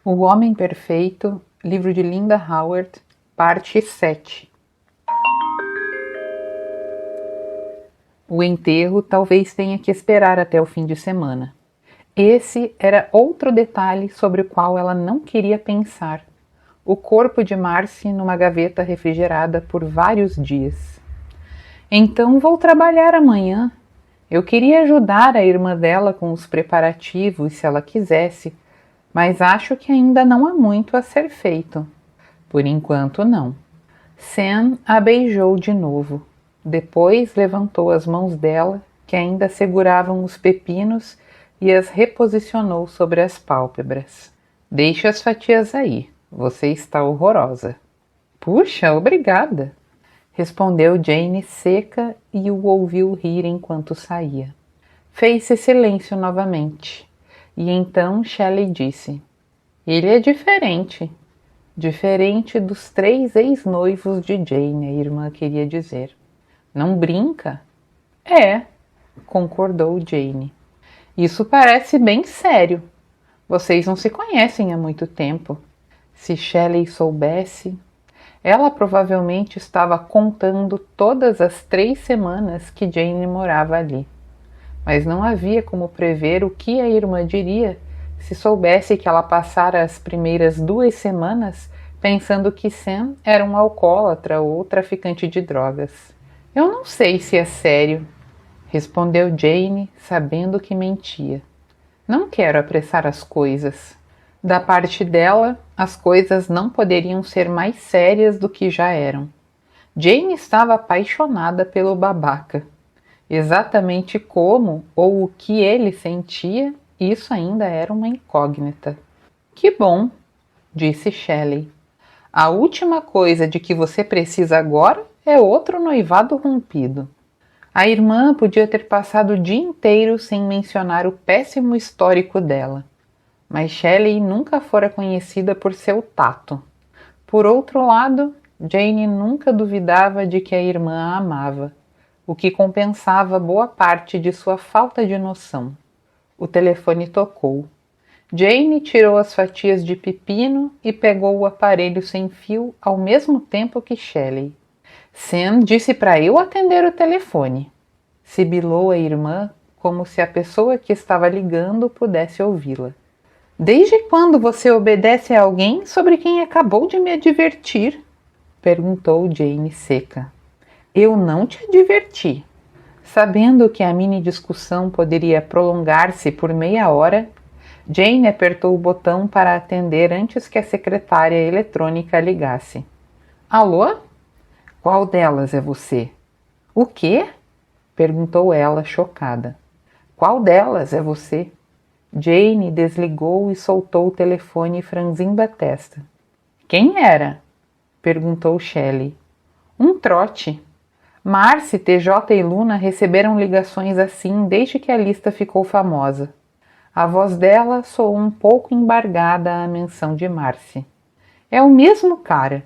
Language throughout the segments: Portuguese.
O Homem Perfeito, livro de Linda Howard, parte 7. O enterro talvez tenha que esperar até o fim de semana. Esse era outro detalhe sobre o qual ela não queria pensar. O corpo de Marcy numa gaveta refrigerada por vários dias. Então vou trabalhar amanhã. Eu queria ajudar a irmã dela com os preparativos se ela quisesse, mas acho que ainda não há muito a ser feito. Por enquanto não. Sam a beijou de novo. Depois levantou as mãos dela, que ainda seguravam os pepinos, e as reposicionou sobre as pálpebras. Deixe as fatias aí. Você está horrorosa. Puxa, obrigada, respondeu Jane seca e o ouviu rir enquanto saía. Fez-se silêncio novamente. E então Shelley disse: ele é diferente. Diferente dos 3 ex-noivos de Jane, a irmã queria dizer. Não brinca? É, concordou Jane. Isso parece bem sério. Vocês não se conhecem há muito tempo. Se Shelley soubesse... Ela provavelmente estava contando todas as 3 semanas que Jane morava ali. Mas não havia como prever o que a irmã diria se soubesse que ela passara as primeiras 2 semanas pensando que Sam era um alcoólatra ou traficante de drogas. Eu não sei se é sério, respondeu Jane, sabendo que mentia. Não quero apressar as coisas. Da parte dela, as coisas não poderiam ser mais sérias do que já eram. Jane estava apaixonada pelo babaca. Exatamente como ou o que ele sentia, isso ainda era uma incógnita. Que bom, disse Shelley. A última coisa de que você precisa agora é outro noivado rompido. A irmã podia ter passado o dia inteiro sem mencionar o péssimo histórico dela. Mas Shelley nunca fora conhecida por seu tato. Por outro lado, Jane nunca duvidava de que a irmã a amava, o que compensava boa parte de sua falta de noção. O telefone tocou. Jane tirou as fatias de pepino e pegou o aparelho sem fio ao mesmo tempo que Shelley. Sam disse para eu atender o telefone. Sibilou a irmã como se a pessoa que estava ligando pudesse ouvi-la. Desde quando você obedece a alguém sobre quem acabou de me advertir? Perguntou Jane seca. Eu não te adverti. Sabendo que a mini-discussão poderia prolongar-se por meia hora, Jane apertou o botão para atender antes que a secretária eletrônica ligasse. Alô? Qual delas é você? O quê? Perguntou ela, chocada. Qual delas é você? Jane desligou e soltou o telefone franzindo a testa. Quem era? Perguntou Shelley. Um trote. Marcy, TJ e Luna receberam ligações assim desde que a lista ficou famosa. A voz dela soou um pouco embargada à menção de Marcy. É o mesmo cara.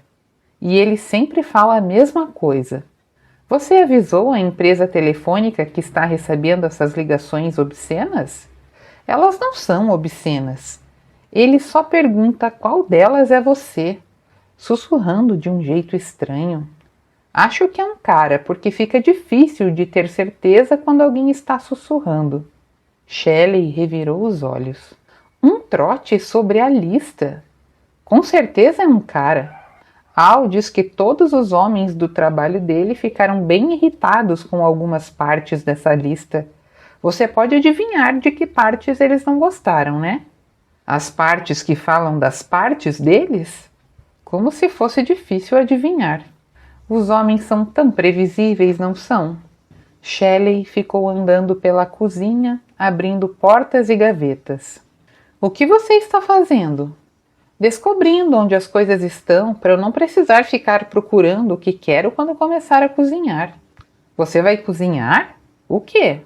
E ele sempre fala a mesma coisa. Você avisou a empresa telefônica que está recebendo essas ligações obscenas? Elas não são obscenas. Ele só pergunta qual delas é você, sussurrando de um jeito estranho. Acho que é um cara, porque fica difícil de ter certeza quando alguém está sussurrando. Shelley revirou os olhos. Um trote sobre a lista. Com certeza é um cara. Al diz que todos os homens do trabalho dele ficaram bem irritados com algumas partes dessa lista. Você pode adivinhar de que partes eles não gostaram, né? As partes que falam das partes deles? Como se fosse difícil adivinhar. Os homens são tão previsíveis, não são? Shelley ficou andando pela cozinha, abrindo portas e gavetas. O que você está fazendo? Descobrindo onde as coisas estão para eu não precisar ficar procurando o que quero quando começar a cozinhar. Você vai cozinhar? O quê?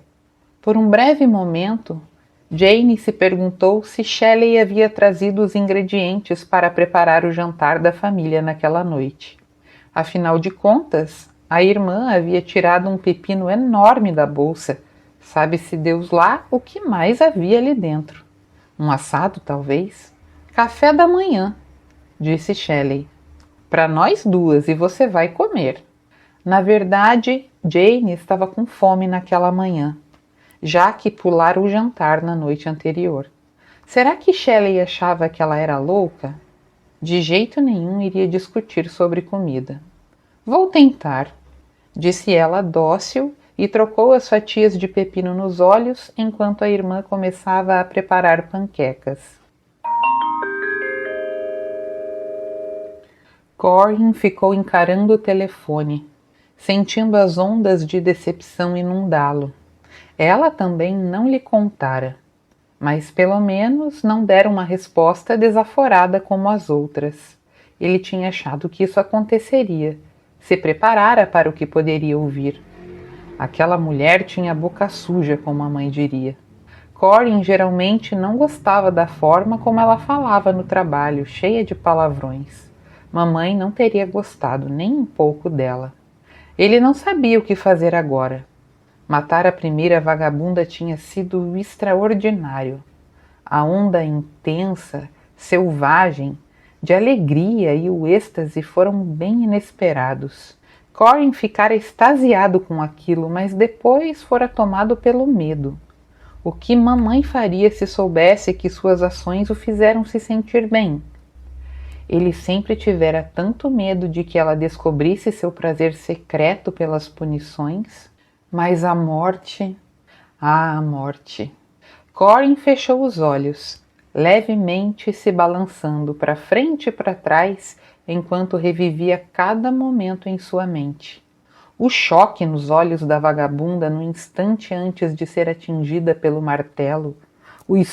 Por um breve momento, Jane se perguntou se Shelley havia trazido os ingredientes para preparar o jantar da família naquela noite. Afinal de contas, a irmã havia tirado um pepino enorme da bolsa. Sabe-se Deus lá o que mais havia ali dentro. Um assado, talvez? Café da manhã, disse Shelley. Para nós duas e você vai comer. Na verdade, Jane estava com fome naquela manhã, já que pulara o jantar na noite anterior. Será que Shelley achava que ela era louca? De jeito nenhum iria discutir sobre comida. Vou tentar, disse ela dócil e trocou as fatias de pepino nos olhos enquanto a irmã começava a preparar panquecas. Corrine ficou encarando o telefone, sentindo as ondas de decepção inundá-lo. Ela também não lhe contara, mas pelo menos não dera uma resposta desaforada como as outras. Ele tinha achado que isso aconteceria, se preparara para o que poderia ouvir. Aquela mulher tinha a boca suja, como a mãe diria. Corrine geralmente não gostava da forma como ela falava no trabalho, cheia de palavrões. Mamãe não teria gostado nem um pouco dela. Ele não sabia o que fazer agora. Matar a primeira vagabunda tinha sido extraordinário. A onda intensa, selvagem, de alegria e o êxtase foram bem inesperados. Corrine ficara extasiado com aquilo, mas depois fora tomado pelo medo. O que mamãe faria se soubesse que suas ações o fizeram se sentir bem? Ele sempre tivera tanto medo de que ela descobrisse seu prazer secreto pelas punições, mas a morte... a morte... Corrine fechou os olhos, levemente se balançando para frente e para trás enquanto revivia cada momento em sua mente. O choque nos olhos da vagabunda no instante antes de ser atingida pelo martelo, os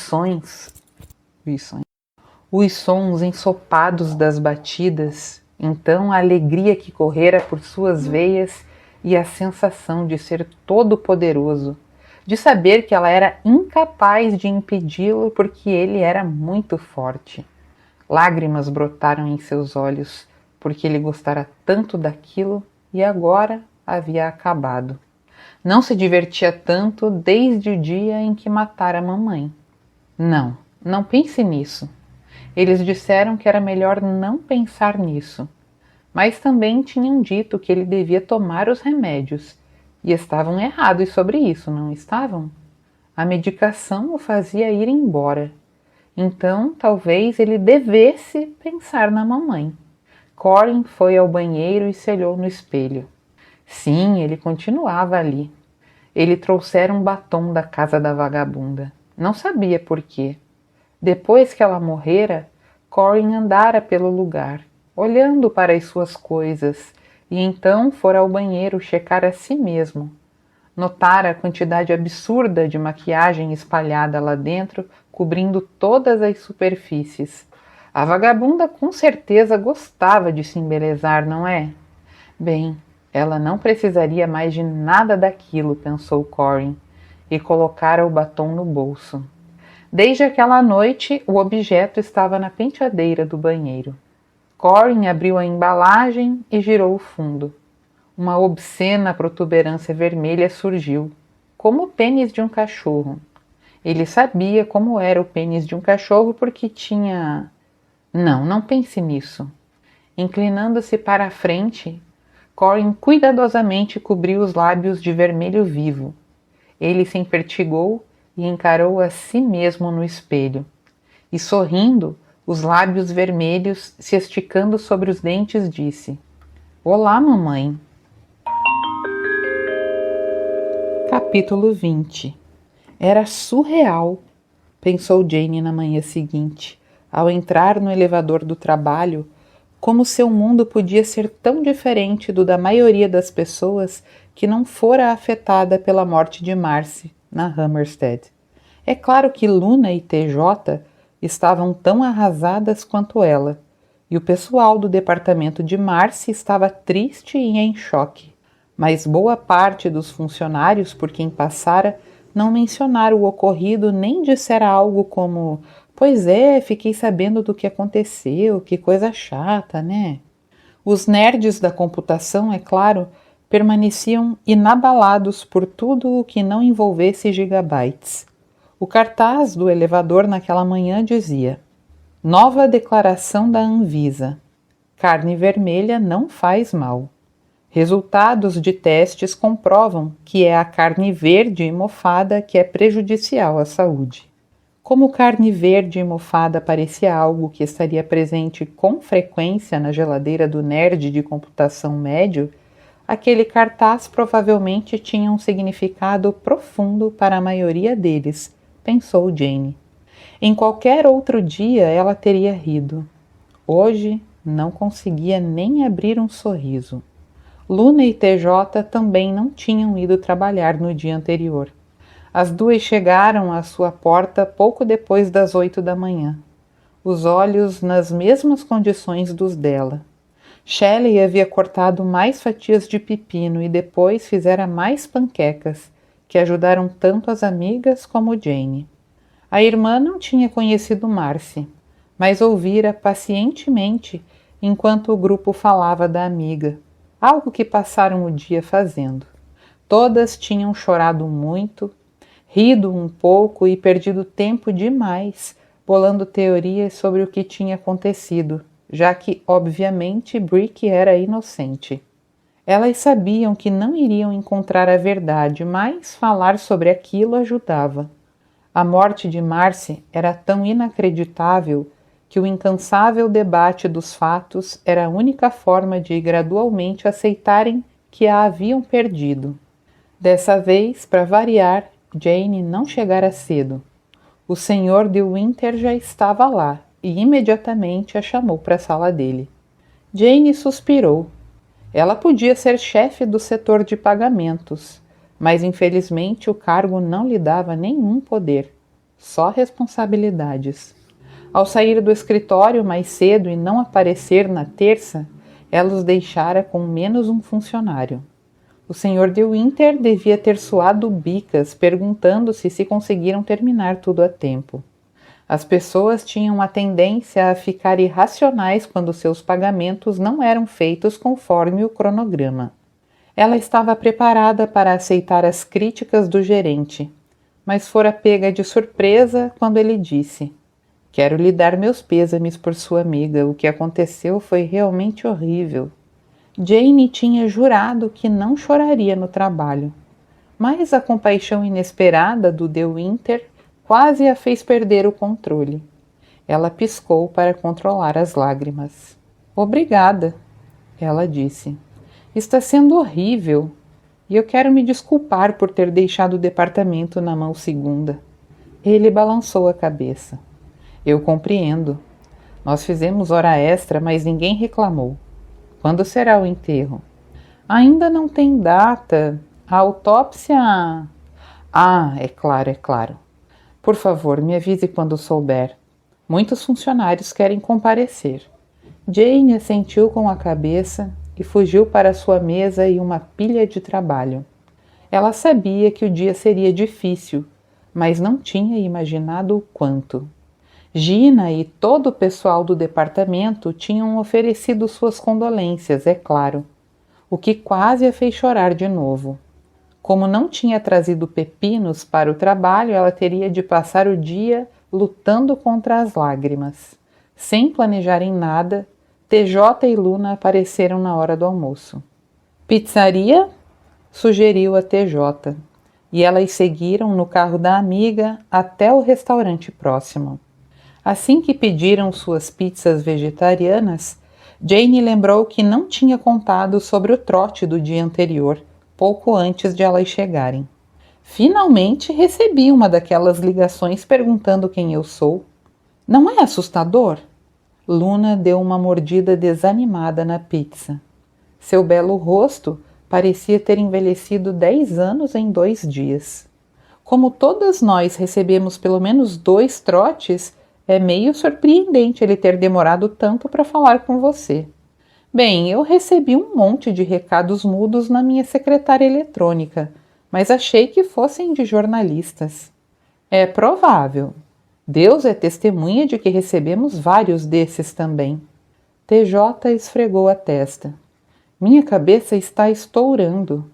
sons ensopados das batidas, então a alegria que correra por suas veias e a sensação de ser todo-poderoso, de saber que ela era incapaz de impedi-lo porque ele era muito forte. Lágrimas brotaram em seus olhos porque ele gostara tanto daquilo e agora havia acabado. Não se divertia tanto desde o dia em que matara a mamãe. Não pense nisso. Eles disseram que era melhor não pensar nisso, mas também tinham dito que ele devia tomar os remédios, e estavam errados sobre isso, não estavam? A medicação o fazia ir embora, então talvez ele devesse pensar na mamãe. Corrine foi ao banheiro e se olhou no espelho. Sim, ele continuava ali. Ele trouxera um batom da casa da vagabunda. Não sabia por quê. Depois que ela morrera, Corrine andara pelo lugar, olhando para as suas coisas, e então fora ao banheiro checar a si mesmo. Notara a quantidade absurda de maquiagem espalhada lá dentro, cobrindo todas as superfícies. A vagabunda com certeza gostava de se embelezar, não é? Bem, ela não precisaria mais de nada daquilo, pensou Corrine, e colocara o batom no bolso. Desde aquela noite, o objeto estava na penteadeira do banheiro. Corrine abriu a embalagem e girou o fundo. Uma obscena protuberância vermelha surgiu, como o pênis de um cachorro. Ele sabia como era o pênis de um cachorro porque tinha... Não pense nisso. Inclinando-se para a frente, Corrine cuidadosamente cobriu os lábios de vermelho vivo. Ele se empertigou e encarou a si mesmo no espelho. E sorrindo, os lábios vermelhos se esticando sobre os dentes, disse: Olá, mamãe. Capítulo 20. Era surreal, pensou Jane na manhã seguinte, ao entrar no elevador do trabalho, como seu mundo podia ser tão diferente do da maioria das pessoas que não fora afetada pela morte de Marcy, na Hammerstead. É claro que Luna e TJ estavam tão arrasadas quanto ela, e o pessoal do departamento de Marcy estava triste e em choque, mas boa parte dos funcionários por quem passara não mencionaram o ocorrido nem dissera algo como: pois é, fiquei sabendo do que aconteceu, que coisa chata, né? Os nerds da computação, é claro, permaneciam inabalados por tudo o que não envolvesse gigabytes. O cartaz do elevador naquela manhã dizia: Nova declaração da Anvisa. Carne vermelha não faz mal. Resultados de testes comprovam que é a carne verde e mofada que é prejudicial à saúde. Como carne verde e mofada parecia algo que estaria presente com frequência na geladeira do nerd de computação médio, aquele cartaz provavelmente tinha um significado profundo para a maioria deles, pensou Jane. Em qualquer outro dia ela teria rido. Hoje não conseguia nem abrir um sorriso. Luna e TJ também não tinham ido trabalhar no dia anterior. As duas chegaram à sua porta pouco depois das 8 da manhã, os olhos nas mesmas condições dos dela. Shelley havia cortado mais fatias de pepino e depois fizera mais panquecas, que ajudaram tanto as amigas como Jane. A irmã não tinha conhecido Marcy, mas ouvira pacientemente enquanto o grupo falava da amiga, algo que passaram o dia fazendo. Todas tinham chorado muito, rido um pouco e perdido tempo demais bolando teorias sobre o que tinha acontecido, já que, obviamente, Brick era inocente. Elas sabiam que não iriam encontrar a verdade, mas falar sobre aquilo ajudava. A morte de Marcy era tão inacreditável que o incansável debate dos fatos era a única forma de gradualmente aceitarem que a haviam perdido. Dessa vez, para variar, Jane não chegara cedo. O Sr. de Winter já estava lá e imediatamente a chamou para a sala dele. Jane suspirou. Ela podia ser chefe do setor de pagamentos, mas infelizmente o cargo não lhe dava nenhum poder, só responsabilidades. Ao sair do escritório mais cedo e não aparecer na terça, ela os deixara com menos um funcionário. O Sr. de Winter devia ter suado bicas, perguntando-se se conseguiram terminar tudo a tempo. As pessoas tinham a tendência a ficar irracionais quando seus pagamentos não eram feitos conforme o cronograma. Ela estava preparada para aceitar as críticas do gerente, mas fora pega de surpresa quando ele disse: "Quero lhe dar meus pêsames por sua amiga, o que aconteceu foi realmente horrível." Jane tinha jurado que não choraria no trabalho, mas a compaixão inesperada do De Winter quase a fez perder o controle. Ela piscou para controlar as lágrimas. "Obrigada", ela disse. "Está sendo horrível, e eu quero me desculpar por ter deixado o departamento na mão segunda." Ele balançou a cabeça. "Eu compreendo. Nós fizemos hora extra, mas ninguém reclamou. Quando será o enterro?" "Ainda não tem data. A autópsia..." "Ah, é claro, é claro. Por favor, me avise quando souber. Muitos funcionários querem comparecer." Jane assentiu com a cabeça e fugiu para sua mesa e uma pilha de trabalho. Ela sabia que o dia seria difícil, mas não tinha imaginado o quanto. Gina e todo o pessoal do departamento tinham oferecido suas condolências, é claro, o que quase a fez chorar de novo. Como não tinha trazido pepinos para o trabalho, ela teria de passar o dia lutando contra as lágrimas. Sem planejarem nada, TJ e Luna apareceram na hora do almoço. "Pizzaria?" sugeriu a TJ, e elas seguiram no carro da amiga até o restaurante próximo. Assim que pediram suas pizzas vegetarianas, Jane lembrou que não tinha contado sobre o trote do dia anterior, pouco antes de elas chegarem. "Finalmente recebi uma daquelas ligações perguntando quem eu sou. Não é assustador?" Luna deu uma mordida desanimada na pizza. Seu belo rosto parecia ter envelhecido 10 anos em 2 dias. "Como todas nós recebemos pelo menos 2 trotes, é meio surpreendente ele ter demorado tanto para falar com você." "Bem, eu recebi um monte de recados mudos na minha secretária eletrônica, mas achei que fossem de jornalistas." "É provável. Deus é testemunha de que recebemos vários desses também." TJ esfregou a testa. "Minha cabeça está estourando.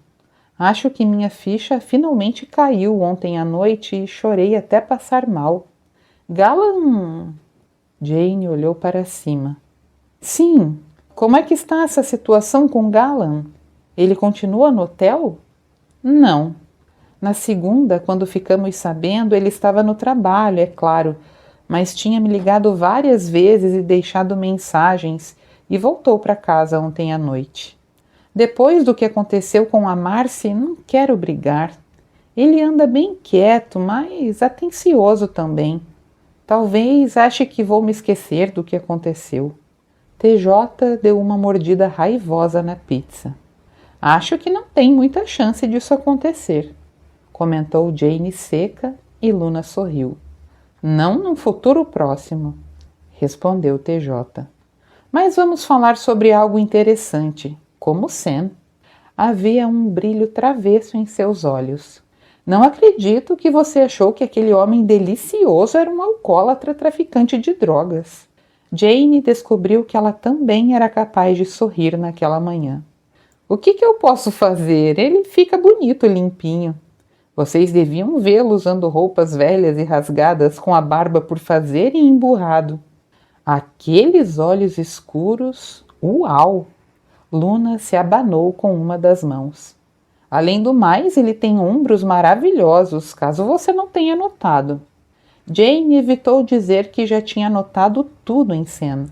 Acho que minha ficha finalmente caiu ontem à noite e chorei até passar mal. Galan..." Jane olhou para cima. Sim, como é que está essa situação com Galan? Ele continua no hotel? Não. Na segunda, quando ficamos sabendo, ele estava no trabalho, é claro, mas tinha me ligado várias vezes e deixado mensagens e voltou para casa ontem à noite. Depois do que aconteceu com a Marcy, não quero brigar. Ele anda bem quieto, mas atencioso também. Talvez ache que vou me esquecer do que aconteceu. TJ deu uma mordida raivosa na pizza. Acho que não tem muita chance disso acontecer, comentou Jane seca e Luna sorriu. Não num futuro próximo, respondeu TJ. Mas vamos falar sobre algo interessante, como Sam. Havia um brilho travesso em seus olhos. Não acredito que você achou que aquele homem delicioso era um alcoólatra traficante de drogas. Jane descobriu que ela também era capaz de sorrir naquela manhã. O que eu posso fazer? Ele fica bonito limpinho. Vocês deviam vê-lo usando roupas velhas e rasgadas com a barba por fazer e emburrado. Aqueles olhos escuros, uau! Luna se abanou com uma das mãos. Além do mais, ele tem ombros maravilhosos, caso você não tenha notado. Jane evitou dizer que já tinha notado tudo em Sam.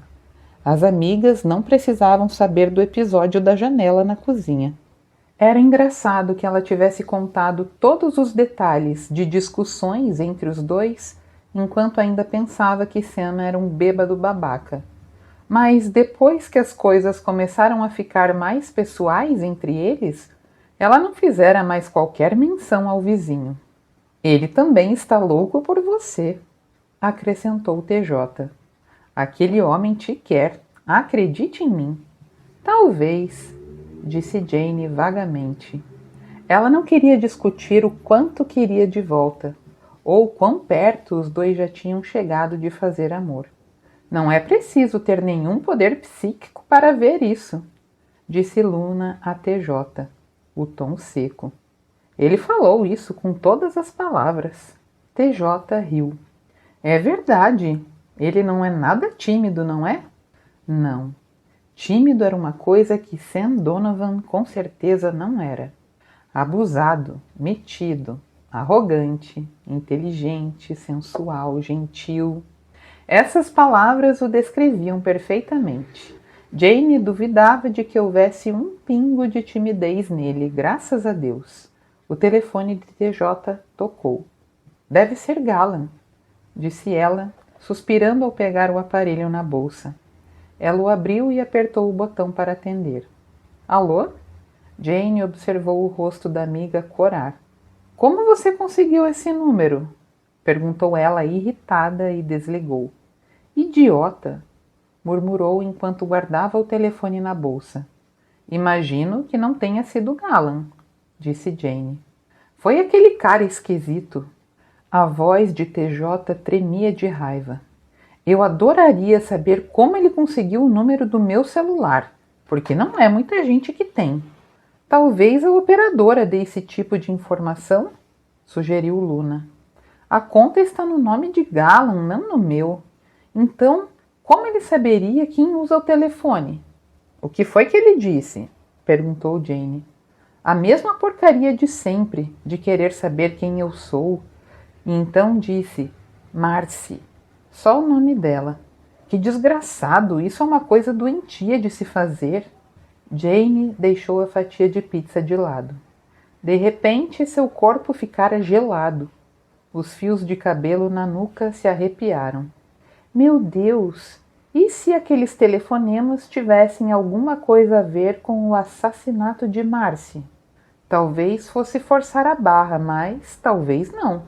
As amigas não precisavam saber do episódio da janela na cozinha. Era engraçado que ela tivesse contado todos os detalhes de discussões entre os dois, enquanto ainda pensava que Sam era um bêbado babaca. Mas depois que as coisas começaram a ficar mais pessoais entre eles, ela não fizera mais qualquer menção ao vizinho. Ele também está louco por você, acrescentou TJ. Aquele homem te quer, acredite em mim. Talvez, disse Jane vagamente. Ela não queria discutir o quanto queria de volta, ou quão perto os dois já tinham chegado de fazer amor. Não é preciso ter nenhum poder psíquico para ver isso, disse Luna a TJ, o tom seco. Ele falou isso com todas as palavras. TJ riu. É verdade. Ele não é nada tímido, não é? Não. Tímido era uma coisa que Sam Donovan com certeza não era. Abusado, metido, arrogante, inteligente, sensual, gentil. Essas palavras o descreviam perfeitamente. Jane duvidava de que houvesse um pingo de timidez nele, graças a Deus. O telefone de TJ tocou. Deve ser Galan, disse ela, suspirando ao pegar o aparelho na bolsa. Ela o abriu e apertou o botão para atender. Alô? Jane observou o rosto da amiga corar. Como você conseguiu esse número? Perguntou ela irritada e desligou. Idiota! Murmurou enquanto guardava o telefone na bolsa. Imagino que não tenha sido Galan, disse Jane. Foi aquele cara esquisito. A voz de TJ tremia de raiva. Eu adoraria saber como ele conseguiu o número do meu celular, porque não é muita gente que tem. Talvez a operadora dê esse tipo de informação, sugeriu Luna. A conta está no nome de Galan, não no meu. Então, como ele saberia quem usa o telefone? O que foi que ele disse? Perguntou Jane. A mesma porcaria de sempre, de querer saber quem eu sou. E então disse, Marcy, só o nome dela. Que desgraçado, isso é uma coisa doentia de se fazer. Jane deixou a fatia de pizza de lado. De repente, seu corpo ficara gelado. Os fios de cabelo na nuca se arrepiaram. Meu Deus! E se aqueles telefonemas tivessem alguma coisa a ver com o assassinato de Marcy? Talvez fosse forçar a barra, mas talvez não.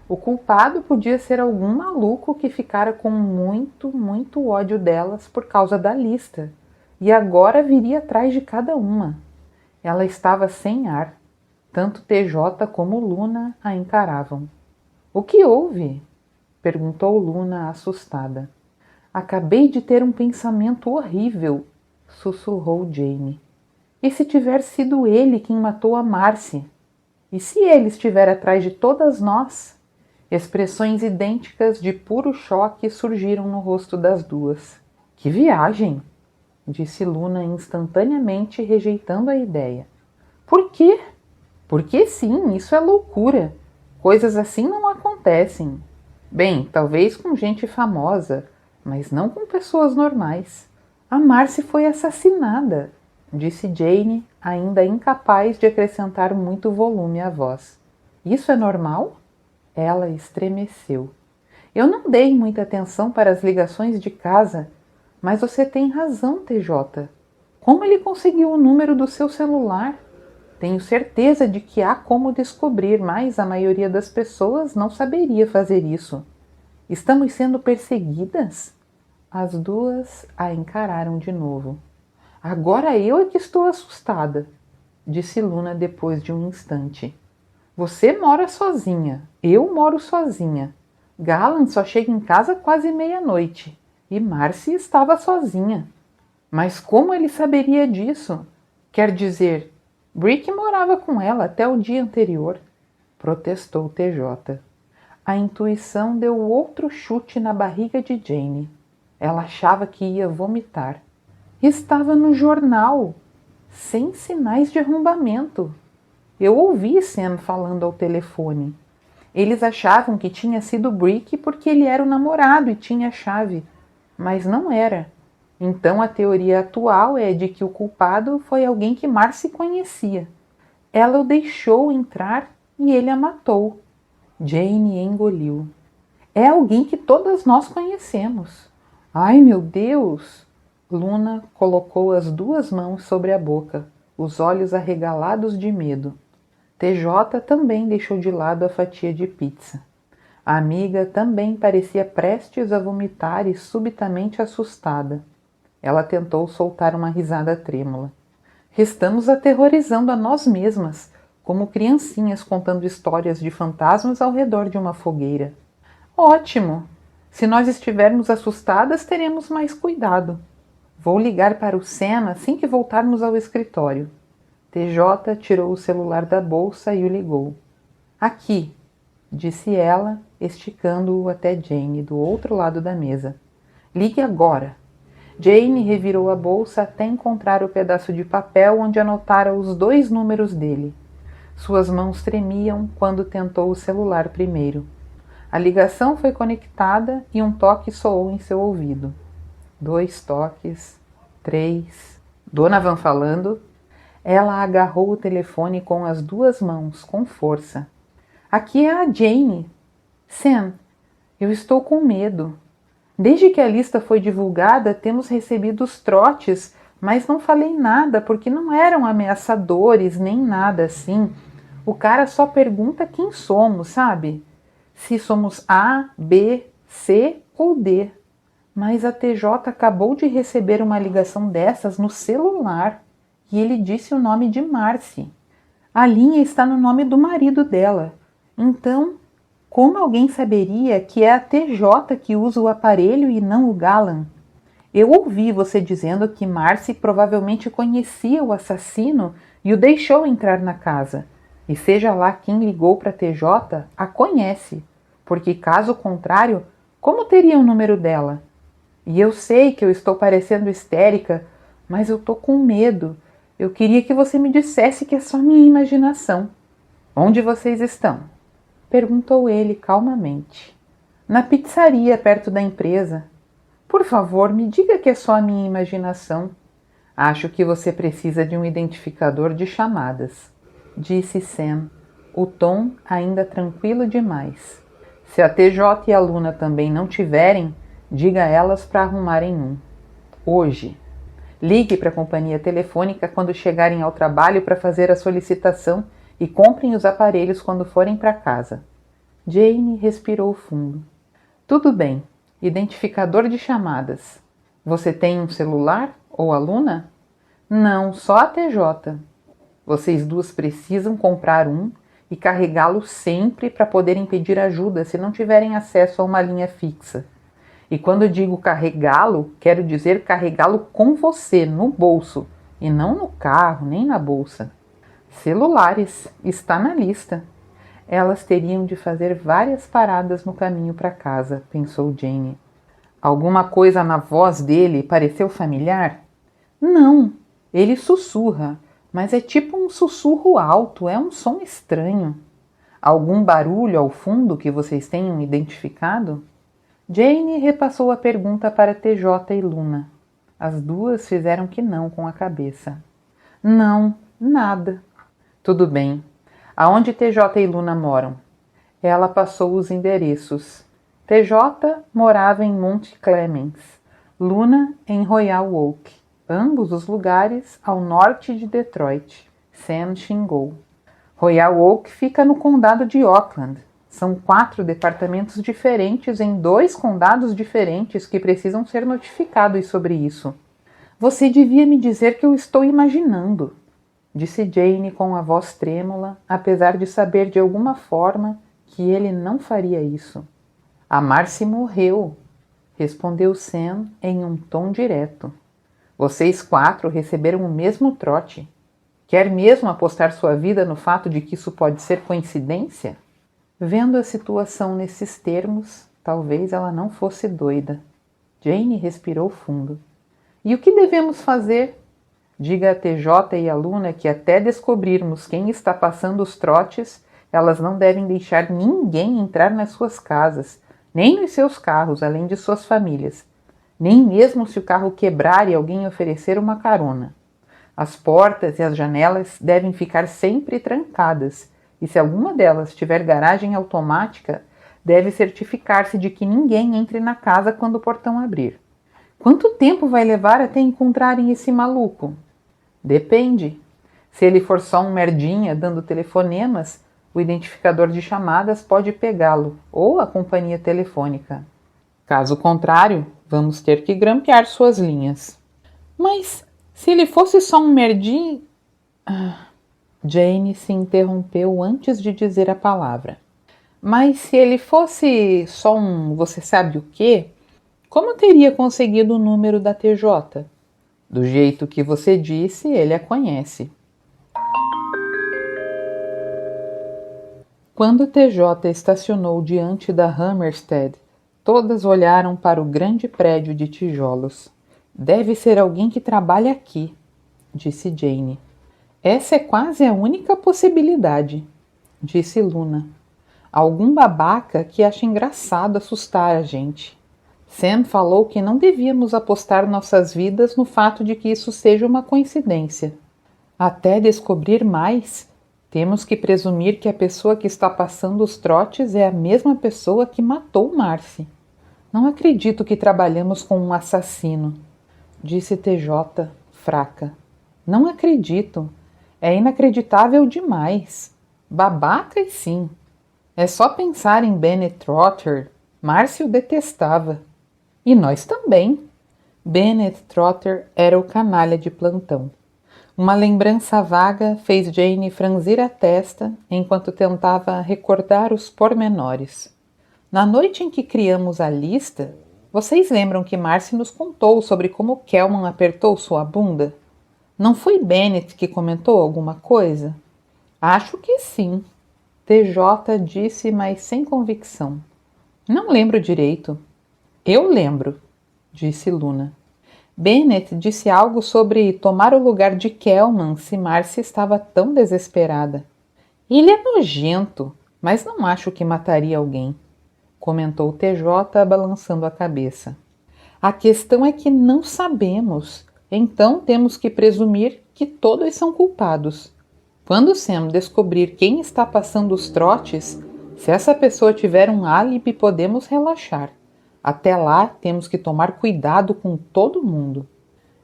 O culpado podia ser algum maluco que ficara com muito ódio delas por causa da lista, e agora viria atrás de cada uma. Ela estava sem ar. Tanto TJ como Luna a encaravam. O que houve? Perguntou Luna assustada. Acabei de ter um pensamento horrível, sussurrou Jane. E se tiver sido ele quem matou a Marcy? E se ele estiver atrás de todas nós? Expressões idênticas de puro choque surgiram no rosto das duas. Que viagem! Disse Luna instantaneamente, rejeitando a ideia. Por quê? Porque sim, isso é loucura. Coisas assim não acontecem. Bem, talvez com gente famosa, mas não com pessoas normais. A Marcy foi assassinada, disse Jane, ainda incapaz de acrescentar muito volume à voz. Isso é normal? Ela estremeceu. Eu não dei muita atenção para as ligações de casa, mas você tem razão, TJ. Como ele conseguiu o número do seu celular? Tenho certeza de que há como descobrir, mas a maioria das pessoas não saberia fazer isso. Estamos sendo perseguidas? As duas a encararam de novo. Agora eu é que estou assustada, disse Luna depois de um instante. Você mora sozinha, eu moro sozinha. Gallan só chega em casa quase meia-noite e Marcy estava sozinha. Mas como ele saberia disso? Quer dizer, Brick morava com ela até o dia anterior, protestou TJ. A intuição deu outro chute na barriga de Jane. Ela achava que ia vomitar. Estava no jornal, sem sinais de arrombamento. Eu ouvi Sam falando ao telefone. Eles achavam que tinha sido Brick porque ele era o namorado e tinha a chave, mas não era. Então a teoria atual é de que o culpado foi alguém que Marcy conhecia. Ela o deixou entrar e ele a matou. Jane engoliu. É alguém que todas nós conhecemos. Ai, meu Deus! Luna colocou as duas mãos sobre a boca, os olhos arregalados de medo. TJ também deixou de lado a fatia de pizza. A amiga também parecia prestes a vomitar e subitamente assustada. Ela tentou soltar uma risada trêmula. Estamos aterrorizando a nós mesmas, como criancinhas contando histórias de fantasmas ao redor de uma fogueira. Ótimo! Se nós estivermos assustadas, teremos mais cuidado. Vou ligar para o Sam assim que voltarmos ao escritório. TJ tirou o celular da bolsa e o ligou. Aqui, disse ela, esticando-o até Jane, do outro lado da mesa. Ligue agora. Jane revirou a bolsa até encontrar o pedaço de papel onde anotara os 2 números dele. Suas mãos tremiam quando tentou o celular primeiro. A ligação foi conectada e um toque soou em seu ouvido. 2 toques, 3. Donovan falando. Ela agarrou o telefone com as 2 mãos, com força. Aqui é a Jane. Sam, eu estou com medo. Desde que a lista foi divulgada, temos recebido os trotes, mas não falei nada porque não eram ameaçadores nem nada assim. O cara só pergunta quem somos, sabe? Se somos A, B, C ou D. Mas a TJ acabou de receber uma ligação dessas no celular e ele disse o nome de Marcy. A linha está no nome do marido dela. Então, como alguém saberia que é a TJ que usa o aparelho e não o Gallan? Eu ouvi você dizendo que Marcy provavelmente conhecia o assassino e o deixou entrar na casa. E seja lá quem ligou para a TJ, a conhece, porque caso contrário, como teria o número dela? E eu sei que eu estou parecendo histérica, mas eu estou com medo. Eu queria que você me dissesse que é só minha imaginação. Onde vocês estão? Perguntou ele calmamente. Na pizzaria perto da empresa. Por favor, me diga que é só a minha imaginação. Acho que você precisa de um identificador de chamadas, disse Sam, o tom ainda tranquilo demais. Se a TJ e a Luna também não tiverem, diga a elas para arrumarem um. Hoje. Ligue para a companhia telefônica quando chegarem ao trabalho para fazer a solicitação e comprem os aparelhos quando forem para casa. Jane respirou fundo. Tudo bem, identificador de chamadas. Você tem um celular ou a Luna? Não, só a TJ. Vocês duas precisam comprar um e carregá-lo sempre para poderem pedir ajuda se não tiverem acesso a uma linha fixa. E quando digo carregá-lo, quero dizer carregá-lo com você, no bolso, e não no carro, nem na bolsa. Celulares, está na lista. Elas teriam de fazer várias paradas no caminho para casa, pensou Jane. Alguma coisa na voz dele pareceu familiar? Não, ele sussurra, mas é tipo um sussurro alto, é um som estranho. Algum barulho ao fundo que vocês tenham identificado? Jane repassou a pergunta para TJ e Luna. As duas fizeram que não com a cabeça. Não, nada. Tudo bem. Aonde TJ e Luna moram? Ela passou os endereços. TJ morava em Mount Clemens, Luna em Royal Oak, ambos os lugares ao norte de Detroit. Sam xingou. Royal Oak fica no condado de Oakland. São 4 departamentos diferentes em 2 condados diferentes que precisam ser notificados sobre isso. Você devia me dizer que eu estou imaginando, disse Jane com a voz trêmula, apesar de saber de alguma forma que ele não faria isso. A Marcy morreu, respondeu Sam em um tom direto. Vocês 4 receberam o mesmo trote. Quer mesmo apostar sua vida no fato de que isso pode ser coincidência? Vendo a situação nesses termos, talvez ela não fosse doida. Jane respirou fundo. E o que devemos fazer? Diga a TJ e a Luna que até descobrirmos quem está passando os trotes, elas não devem deixar ninguém entrar nas suas casas, nem nos seus carros, além de suas famílias. Nem mesmo se o carro quebrar e alguém oferecer uma carona. As portas e as janelas devem ficar sempre trancadas, e se alguma delas tiver garagem automática, deve certificar-se de que ninguém entre na casa quando o portão abrir. Quanto tempo vai levar até encontrarem esse maluco? Depende. Se ele for só um merdinha dando telefonemas, o identificador de chamadas pode pegá-lo, ou a companhia telefônica. Caso contrário, vamos ter que grampear suas linhas. Mas se ele fosse só um merdinho... Jane se interrompeu antes de dizer a palavra. Mas se ele fosse só um você sabe o quê? Como teria conseguido o número da TJ? Do jeito que você disse, ele a conhece. Quando TJ estacionou diante da Hammerstead, todas olharam para o grande prédio de tijolos. Deve ser alguém que trabalha aqui, disse Jane. Essa é quase a única possibilidade, disse Luna. Algum babaca que acha engraçado assustar a gente. Sam falou que não devíamos apostar nossas vidas no fato de que isso seja uma coincidência. Até descobrir mais, temos que presumir que a pessoa que está passando os trotes é a mesma pessoa que matou Marcy. Não acredito que trabalhamos com um assassino, disse TJ, fraca. Não acredito. É inacreditável demais. Babacas, sim. É só pensar em Bennett Trotter. Marcy o detestava. E nós também. Bennett Trotter era o canalha de plantão. Uma lembrança vaga fez Jane franzir a testa enquanto tentava recordar os pormenores. Na noite em que criamos a lista, vocês lembram que Marcy nos contou sobre como Kelman apertou sua bunda? Não foi Bennett que comentou alguma coisa? Acho que sim. TJ disse, mas sem convicção. Não lembro direito. Eu lembro, disse Luna. Bennett disse algo sobre tomar o lugar de Kelman se Marcy estava tão desesperada. Ele é nojento, mas não acho que mataria alguém, comentou TJ balançando a cabeça. A questão é que não sabemos, então temos que presumir que todos são culpados. Quando Sam descobrir quem está passando os trotes, se essa pessoa tiver um álibi, podemos relaxar. Até lá, temos que tomar cuidado com todo mundo.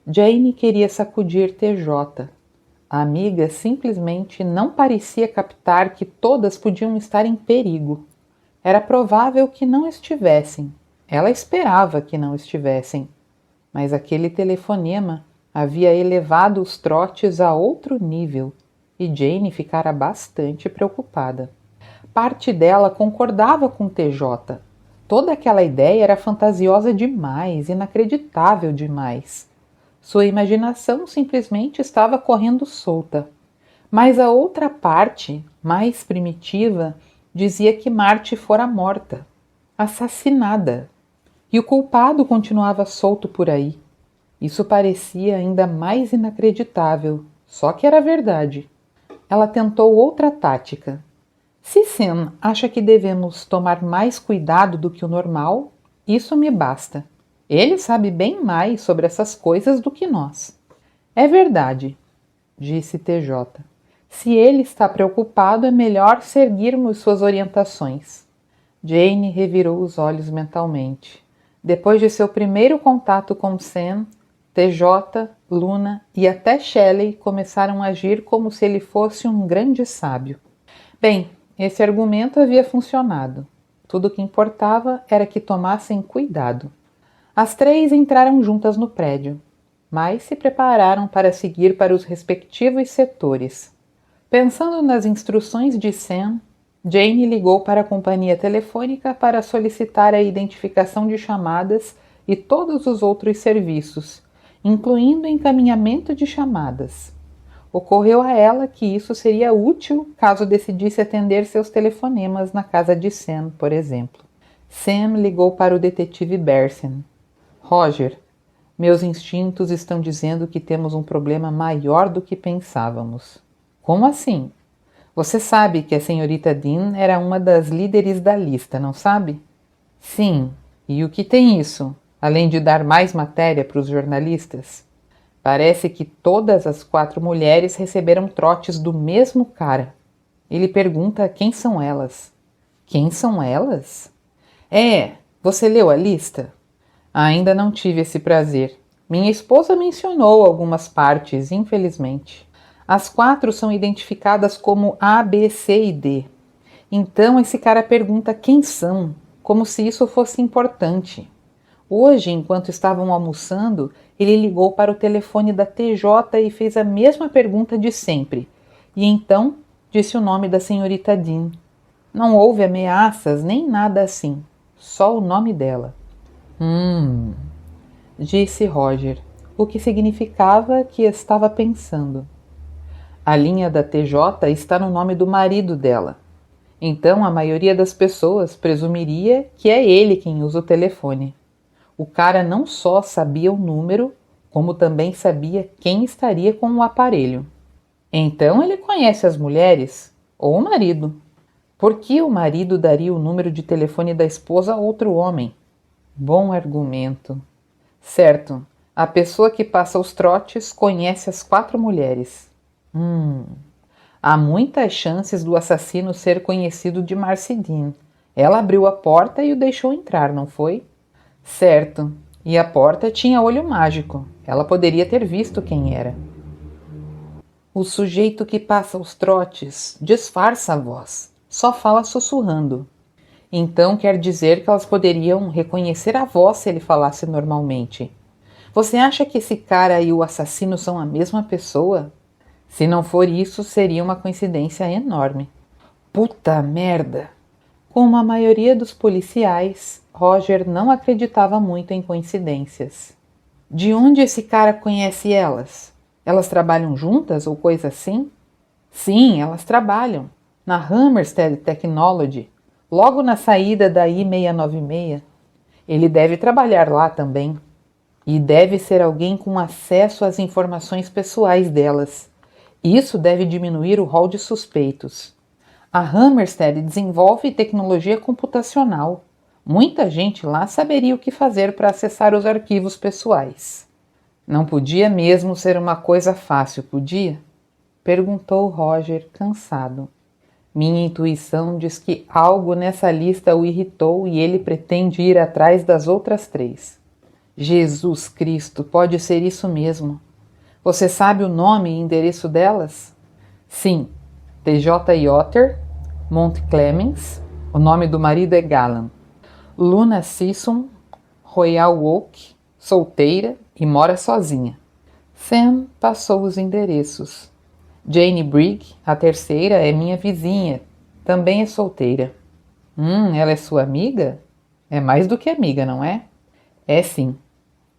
Jane queria sacudir TJ. A amiga simplesmente não parecia captar que todas podiam estar em perigo. Era provável que não estivessem. Ela esperava que não estivessem. Mas aquele telefonema havia elevado os trotes a outro nível e Jane ficara bastante preocupada. Parte dela concordava com TJ. Toda aquela ideia era fantasiosa demais, inacreditável demais. Sua imaginação simplesmente estava correndo solta. Mas a outra parte, mais primitiva, dizia que Marte fora morta, assassinada, e o culpado continuava solto por aí. Isso parecia ainda mais inacreditável, só que era verdade. Ela tentou outra tática. Se Sam acha que devemos tomar mais cuidado do que o normal, isso me basta. Ele sabe bem mais sobre essas coisas do que nós. É verdade, disse TJ. Se ele está preocupado, é melhor seguirmos suas orientações. Jane revirou os olhos mentalmente. Depois de seu primeiro contato com Sam, TJ, Luna e até Shelley começaram a agir como se ele fosse um grande sábio. Bem, esse argumento havia funcionado. Tudo o que importava era que tomassem cuidado. As três entraram juntas no prédio, mas se prepararam para seguir para os respectivos setores. Pensando nas instruções de Sam, Jane ligou para a companhia telefônica para solicitar a identificação de chamadas e todos os outros serviços, incluindo encaminhamento de chamadas. Ocorreu a ela que isso seria útil caso decidisse atender seus telefonemas na casa de Sam, por exemplo. Sam ligou para o detetive Bersen. Roger, meus instintos estão dizendo que temos um problema maior do que pensávamos. Como assim? Você sabe que a senhorita Dean era uma das líderes da lista, não sabe? Sim, e o que tem isso, além de dar mais matéria para os jornalistas? Parece que todas as 4 mulheres receberam trotes do mesmo cara. Ele pergunta quem são elas. Quem são elas? Você leu a lista? Ainda não tive esse prazer. Minha esposa mencionou algumas partes, infelizmente. As 4 são identificadas como A, B, C e D. Então esse cara pergunta quem são, como se isso fosse importante. Hoje, enquanto estavam almoçando, ele ligou para o telefone da TJ e fez a mesma pergunta de sempre. E então disse o nome da senhorita Dean. Não houve ameaças nem nada assim, só o nome dela. Disse Roger, o que significava que estava pensando. A linha da TJ está no nome do marido dela. Então a maioria das pessoas presumiria que é ele quem usa o telefone. O cara não só sabia o número, como também sabia quem estaria com o aparelho. Então ele conhece as mulheres, ou o marido. Por que o marido daria o número de telefone da esposa a outro homem? Bom argumento. Certo, a pessoa que passa os trotes conhece as 4 mulheres. Há muitas chances do assassino ser conhecido de Marcy Dean. Ela abriu a porta e o deixou entrar, não foi? Certo, e a porta tinha olho mágico. Ela poderia ter visto quem era. O sujeito que passa os trotes disfarça a voz, só fala sussurrando. Então quer dizer que elas poderiam reconhecer a voz se ele falasse normalmente. Você acha que esse cara e o assassino são a mesma pessoa? Se não for isso, seria uma coincidência enorme. Puta merda! Como a maioria dos policiais, Roger não acreditava muito em coincidências. De onde esse cara conhece elas? Elas trabalham juntas ou coisa assim? Sim, elas trabalham. Na Hammerstead Technology, logo na saída da I-696. Ele deve trabalhar lá também. E deve ser alguém com acesso às informações pessoais delas. Isso deve diminuir o rol de suspeitos. A Hammerstead desenvolve tecnologia computacional. Muita gente lá saberia o que fazer para acessar os arquivos pessoais. Não podia mesmo ser uma coisa fácil, podia? Perguntou Roger, cansado. Minha intuição diz que algo nessa lista o irritou e ele pretende ir atrás das outras 3. Jesus Cristo, pode ser isso mesmo. Você sabe o nome e endereço delas? Sim, TJ Yotter, Mount Clemens, o nome do marido é Gallan. Luna Sisson, Royal Oak, solteira e mora sozinha. Sam passou os endereços. Jane Brigg, a terceira, é minha vizinha, também é solteira. Ela é sua amiga? É mais do que amiga, não é? É sim.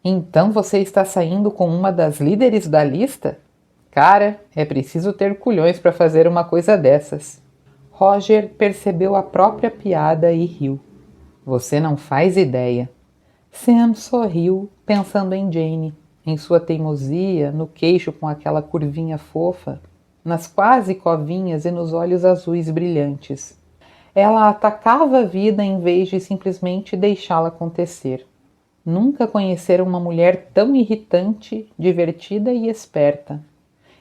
Então você está saindo com uma das líderes da lista? Cara, é preciso ter culhões para fazer uma coisa dessas. Roger percebeu a própria piada e riu. Você não faz ideia. Sam sorriu, pensando em Jane, em sua teimosia, no queixo com aquela curvinha fofa, nas quase covinhas e nos olhos azuis brilhantes. Ela atacava a vida em vez de simplesmente deixá-la acontecer. Nunca conhecera uma mulher tão irritante, divertida e esperta.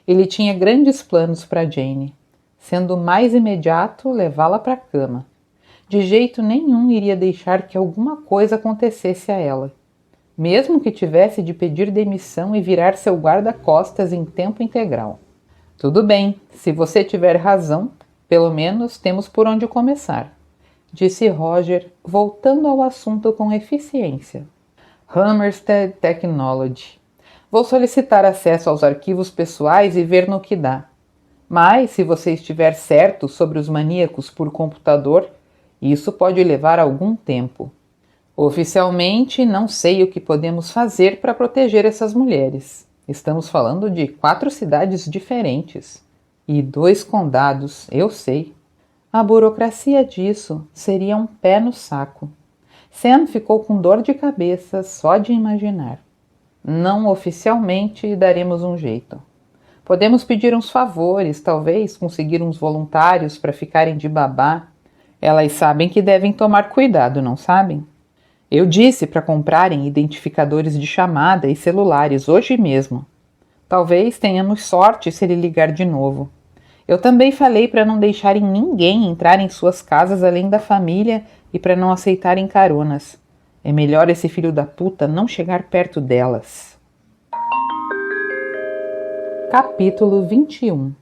Ele tinha grandes planos para Jane, sendo o mais imediato levá-la para a cama. De jeito nenhum iria deixar que alguma coisa acontecesse a ela, mesmo que tivesse de pedir demissão e virar seu guarda-costas em tempo integral. Tudo bem, se você tiver razão, pelo menos temos por onde começar, disse Roger, voltando ao assunto com eficiência. Hammerstead Technology. Vou solicitar acesso aos arquivos pessoais e ver no que dá. Mas, se você estiver certo sobre os maníacos por computador, isso pode levar algum tempo. Oficialmente, não sei o que podemos fazer para proteger essas mulheres. Estamos falando de 4 cidades diferentes. E 2 condados, eu sei. A burocracia disso seria um pé no saco. Sam ficou com dor de cabeça só de imaginar. Não oficialmente daremos um jeito. Podemos pedir uns favores, talvez conseguir uns voluntários para ficarem de babá. Elas sabem que devem tomar cuidado, não sabem? Eu disse para comprarem identificadores de chamada e celulares hoje mesmo. Talvez tenhamos sorte se ele ligar de novo. Eu também falei para não deixarem ninguém entrar em suas casas além da família e para não aceitarem caronas. É melhor esse filho da puta não chegar perto delas. Capítulo 21.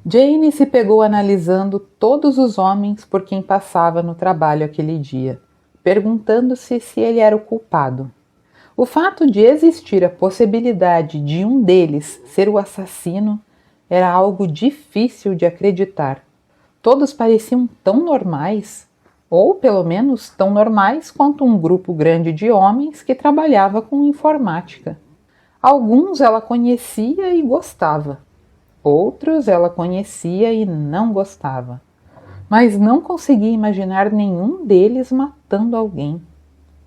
Jane se pegou analisando todos os homens por quem passava no trabalho aquele dia, perguntando-se se ele era o culpado. O fato de existir a possibilidade de um deles ser o assassino era algo difícil de acreditar. Todos pareciam tão normais, ou pelo menos tão normais quanto um grupo grande de homens que trabalhava com informática. Alguns ela conhecia e gostava, outros ela conhecia e não gostava, mas não conseguia imaginar nenhum deles matando alguém.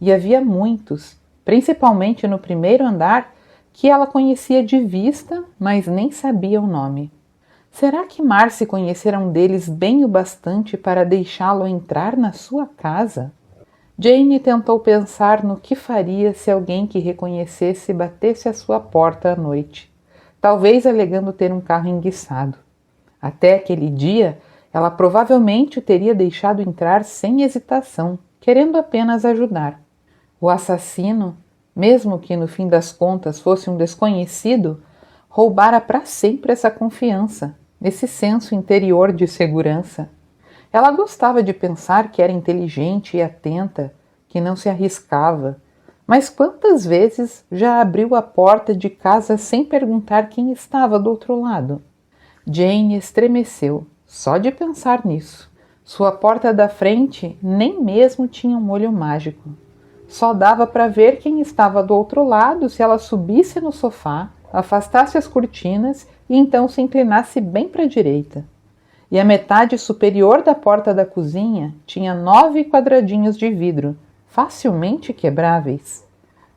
E havia muitos, principalmente no primeiro andar, que ela conhecia de vista, mas nem sabia o nome. Será que Marcy conhecera um deles bem o bastante para deixá-lo entrar na sua casa? Jane tentou pensar no que faria se alguém que reconhecesse batesse à sua porta à noite, talvez alegando ter um carro enguiçado. Até aquele dia, ela provavelmente o teria deixado entrar sem hesitação, querendo apenas ajudar. O assassino, mesmo que no fim das contas fosse um desconhecido, roubara para sempre essa confiança, esse senso interior de segurança. Ela gostava de pensar que era inteligente e atenta, que não se arriscava, mas quantas vezes já abriu a porta de casa sem perguntar quem estava do outro lado? Jane estremeceu, só de pensar nisso. Sua porta da frente nem mesmo tinha um olho mágico. Só dava para ver quem estava do outro lado se ela subisse no sofá, afastasse as cortinas e então se inclinasse bem para a direita. E a metade superior da porta da cozinha tinha 9 quadradinhos de vidro, facilmente quebráveis.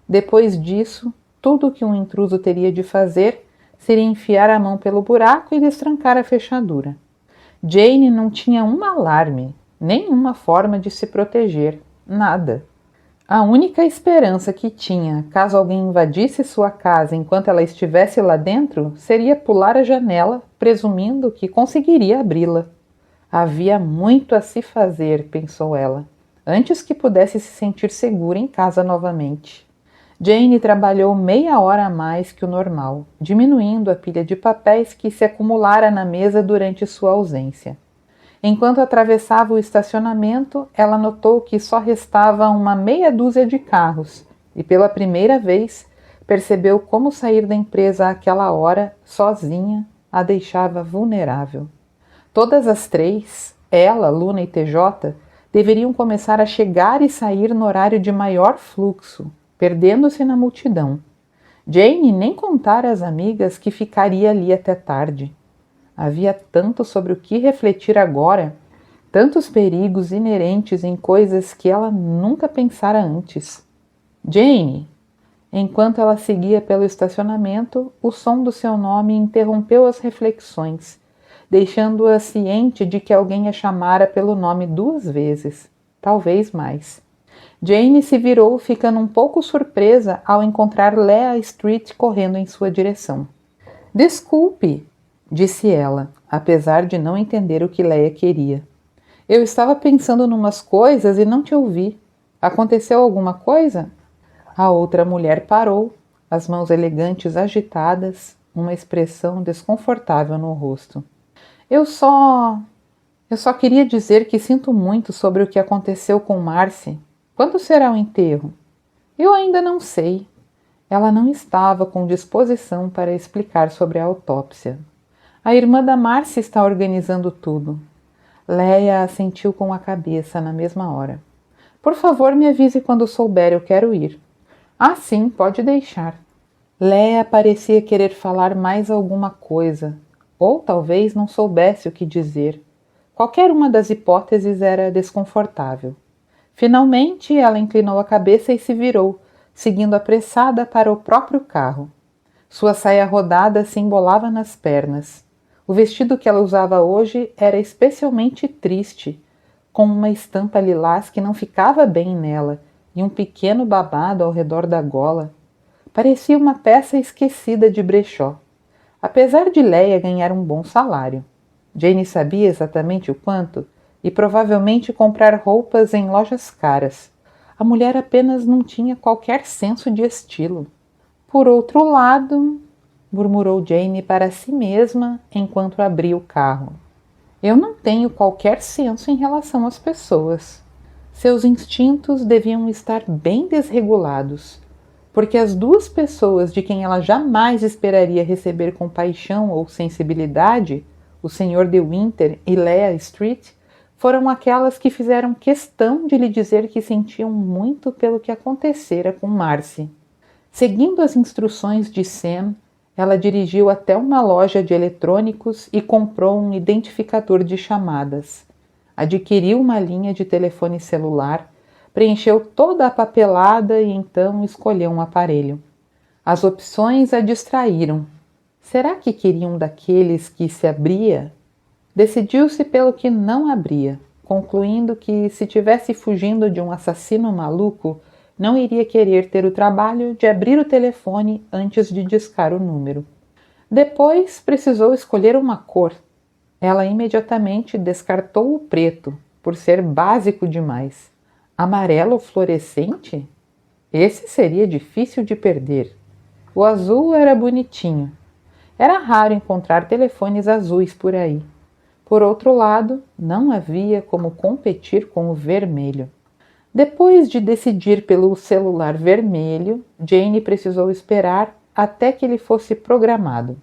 Depois disso, tudo o que um intruso teria de fazer seria enfiar a mão pelo buraco e destrancar a fechadura. Jane não tinha um alarme, nenhuma forma de se proteger, nada. A única esperança que tinha, caso alguém invadisse sua casa enquanto ela estivesse lá dentro, seria pular a janela, presumindo que conseguiria abri-la. Havia muito a se fazer, pensou ela, antes que pudesse se sentir segura em casa novamente. Jane trabalhou meia hora a mais que o normal, diminuindo a pilha de papéis que se acumulara na mesa durante sua ausência. Enquanto atravessava o estacionamento, ela notou que só restava uma meia dúzia de carros e, pela primeira vez, percebeu como sair da empresa àquela hora, sozinha, a deixava vulnerável. Todas as 3, ela, Luna e TJ, deveriam começar a chegar e sair no horário de maior fluxo, perdendo-se na multidão. Jane nem contara às amigas que ficaria ali até tarde. Havia tanto sobre o que refletir agora Tantos perigos inerentes em coisas que ela nunca pensara antes. Jane! Enquanto ela seguia pelo estacionamento, o som do seu nome interrompeu as reflexões, deixando-a ciente de que alguém a chamara pelo nome 2 vezes, talvez mais. Jane se virou, ficando um pouco surpresa ao encontrar Leah Street correndo em sua direção. Desculpe, disse ela, apesar de não entender o que Leah queria. Eu estava pensando numas coisas e não te ouvi. Aconteceu alguma coisa? A outra mulher parou, as mãos elegantes agitadas, uma expressão desconfortável no rosto. Eu só queria dizer que sinto muito sobre o que aconteceu com Marcy. Quando será o enterro? Eu ainda não sei. Ela não estava com disposição para explicar sobre a autópsia. A irmã da Marcy está organizando tudo. Leah assentiu com a cabeça na mesma hora. Por favor, me avise quando souber, eu quero ir. Ah, sim, pode deixar. Leah parecia querer falar mais alguma coisa, ou talvez não soubesse o que dizer. Qualquer uma das hipóteses era desconfortável. Finalmente, ela inclinou a cabeça e se virou, seguindo apressada para o próprio carro. Sua saia rodada se embolava nas pernas. O vestido que ela usava hoje era especialmente triste, com uma estampa lilás que não ficava bem nela e um pequeno babado ao redor da gola. Parecia uma peça esquecida de brechó. Apesar de Leah ganhar um bom salário. Jane sabia exatamente o quanto e provavelmente comprar roupas em lojas caras. A mulher apenas não tinha qualquer senso de estilo. Por outro lado, murmurou Jane para si mesma enquanto abria o carro. Eu não tenho qualquer senso em relação às pessoas. Seus instintos deviam estar bem desregulados, porque as 2 pessoas de quem ela jamais esperaria receber compaixão ou sensibilidade, o Sr. de Winter e Leah Street, foram aquelas que fizeram questão de lhe dizer que sentiam muito pelo que acontecera com Marcy. Seguindo as instruções de Sam, ela dirigiu até uma loja de eletrônicos e comprou um identificador de chamadas. Adquiriu uma linha de telefone celular, preencheu toda a papelada e então escolheu um aparelho. As opções a distraíram. Será que queria um daqueles que se abria? Decidiu-se pelo que não abria, concluindo que se tivesse fugindo de um assassino maluco, não iria querer ter o trabalho de abrir o telefone antes de discar o número. Depois precisou escolher uma cor. Ela imediatamente descartou o preto, por ser básico demais. Amarelo fluorescente? Esse seria difícil de perder. O azul era bonitinho. Era raro encontrar telefones azuis por aí. Por outro lado, não havia como competir com o vermelho. Depois de decidir pelo celular vermelho, Jane precisou esperar até que ele fosse programado.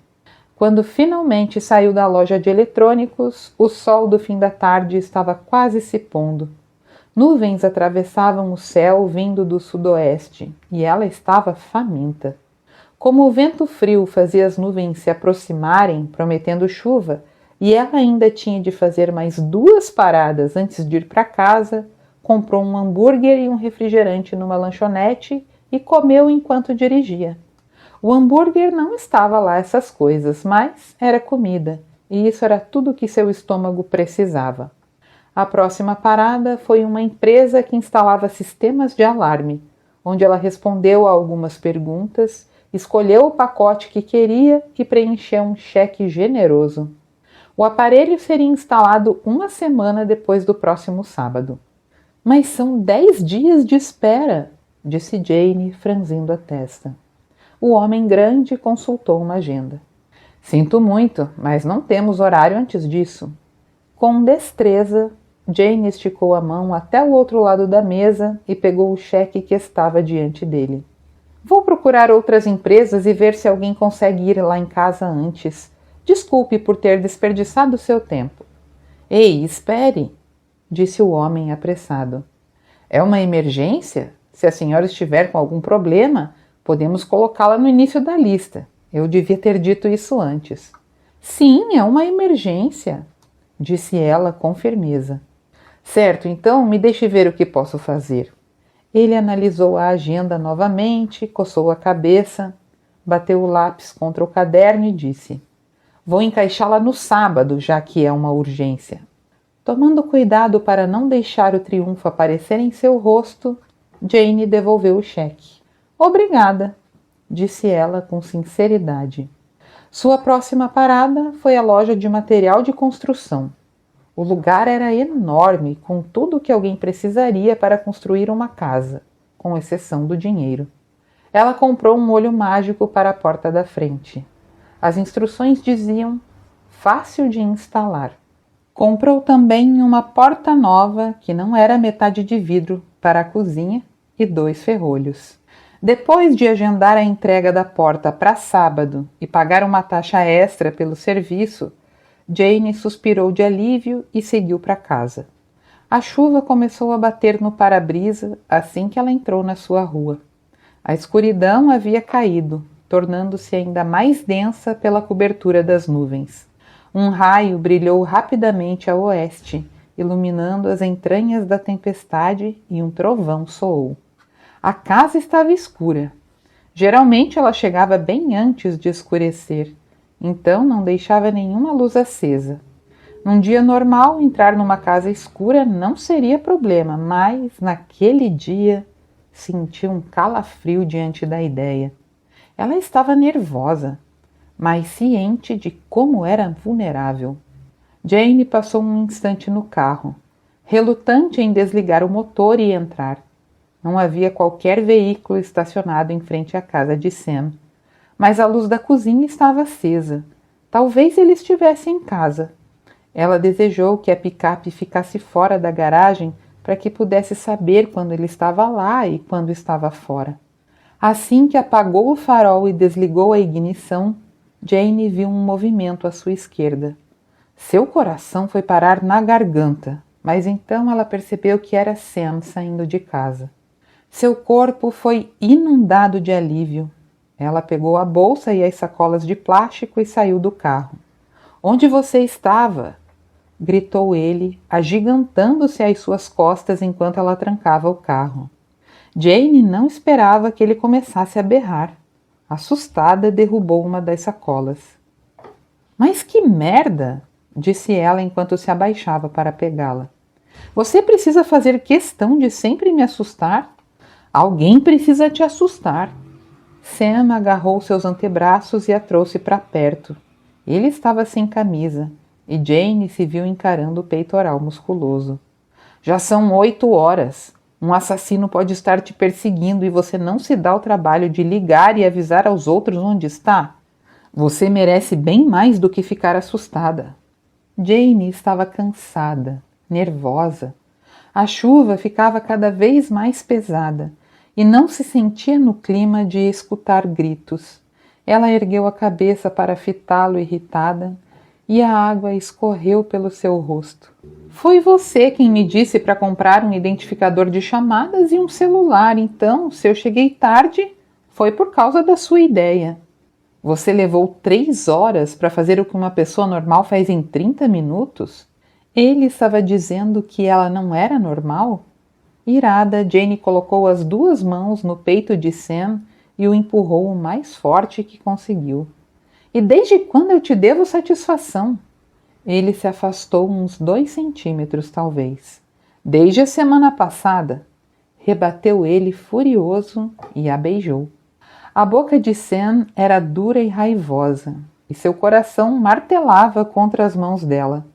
Quando finalmente saiu da loja de eletrônicos, o sol do fim da tarde estava quase se pondo. Nuvens atravessavam o céu vindo do sudoeste, e ela estava faminta. Como o vento frio fazia as nuvens se aproximarem, prometendo chuva, e ela ainda tinha de fazer mais 2 paradas antes de ir para casa, comprou um hambúrguer e um refrigerante numa lanchonete e comeu enquanto dirigia. O hambúrguer não estava lá essas coisas, mas era comida, e isso era tudo que seu estômago precisava. A próxima parada foi uma empresa que instalava sistemas de alarme, onde ela respondeu a algumas perguntas, escolheu o pacote que queria e preencheu um cheque generoso. O aparelho seria instalado 1 semana depois do próximo sábado. Mas são 10 dias de espera, disse Jane, franzindo a testa. O homem grande consultou uma agenda. Sinto muito, mas não temos horário antes disso. Com destreza, Jane esticou a mão até o outro lado da mesa e pegou o cheque que estava diante dele. Vou procurar outras empresas e ver se alguém consegue ir lá em casa antes. Desculpe por ter desperdiçado seu tempo. Ei, espere, disse o homem apressado. É uma emergência? Se a senhora estiver com algum problema, podemos colocá-la no início da lista. Eu devia ter dito isso antes. Sim, é uma emergência, disse ela com firmeza. Certo, então me deixe ver o que posso fazer. Ele analisou a agenda novamente, coçou a cabeça, bateu o lápis contra o caderno e disse: Vou encaixá-la no sábado, já que é uma urgência. Tomando cuidado para não deixar o triunfo aparecer em seu rosto, Jane devolveu o cheque. Obrigada, disse ela com sinceridade. Sua próxima parada foi a loja de material de construção. O lugar era enorme, com tudo o que alguém precisaria para construir uma casa, com exceção do dinheiro. Ela comprou um molho mágico para a porta da frente. As instruções diziam: fácil de instalar. Comprou também uma porta nova, que não era metade de vidro, para a cozinha e 2 ferrolhos. Depois de agendar a entrega da porta para sábado e pagar uma taxa extra pelo serviço, Jane suspirou de alívio e seguiu para casa. A chuva começou a bater no para-brisa assim que ela entrou na sua rua. A escuridão havia caído, tornando-se ainda mais densa pela cobertura das nuvens. Um raio brilhou rapidamente a oeste, iluminando as entranhas da tempestade, e um trovão soou. A casa estava escura. Geralmente ela chegava bem antes de escurecer, então não deixava nenhuma luz acesa. Num dia normal, entrar numa casa escura não seria problema, mas naquele dia sentiu um calafrio diante da ideia. Ela estava nervosa, mas ciente de como era vulnerável. Jane passou um instante no carro, relutante em desligar o motor e entrar. Não havia qualquer veículo estacionado em frente à casa de Sam, mas a luz da cozinha estava acesa. Talvez ele estivesse em casa. Ela desejou que a picape ficasse fora da garagem para que pudesse saber quando ele estava lá e quando estava fora. Assim que apagou o farol e desligou a ignição, Jane viu um movimento à sua esquerda. Seu coração foi parar na garganta, mas então ela percebeu que era Sam saindo de casa. Seu corpo foi inundado de alívio. Ela pegou a bolsa e as sacolas de plástico e saiu do carro. Onde você estava? Gritou ele, agigantando-se às suas costas enquanto ela trancava o carro. Jane não esperava que ele começasse a berrar. Assustada, derrubou uma das sacolas. Mas que merda! Disse ela enquanto se abaixava para pegá-la. Você precisa fazer questão de sempre me assustar? Alguém precisa te assustar. Sam agarrou seus antebraços e a trouxe para perto. Ele estava sem camisa e Jane se viu encarando o peitoral musculoso. Já são 8 horas. Um assassino pode estar te perseguindo e você não se dá o trabalho de ligar e avisar aos outros onde está? Você merece bem mais do que ficar assustada. Jane estava cansada, nervosa. A chuva ficava cada vez mais pesada e não se sentia no clima de escutar gritos. Ela ergueu a cabeça para fitá-lo irritada e a água escorreu pelo seu rosto. Foi você quem me disse para comprar um identificador de chamadas e um celular, então, se eu cheguei tarde, foi por causa da sua ideia. Você levou 3 horas para fazer o que uma pessoa normal faz em 30 minutos? Ele estava dizendo que ela não era normal? Irada, Jane colocou as 2 mãos no peito de Sam e o empurrou o mais forte que conseguiu. E desde quando eu te devo satisfação? Ele se afastou uns 2 centímetros, talvez. Desde a semana passada, rebateu ele furioso e a beijou. A boca de Sam era dura e raivosa, e seu coração martelava contra as mãos dela.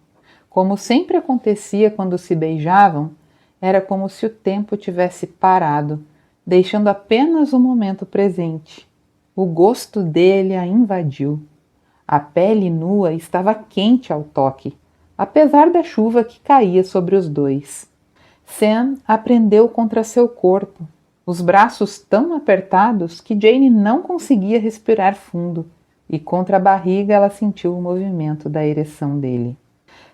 Como sempre acontecia quando se beijavam, era como se o tempo tivesse parado, deixando apenas o momento presente. O gosto dele a invadiu. A pele nua estava quente ao toque, apesar da chuva que caía sobre os dois. Sam a prendeu contra seu corpo, os braços tão apertados que Jane não conseguia respirar fundo, e contra a barriga ela sentiu o movimento da ereção dele.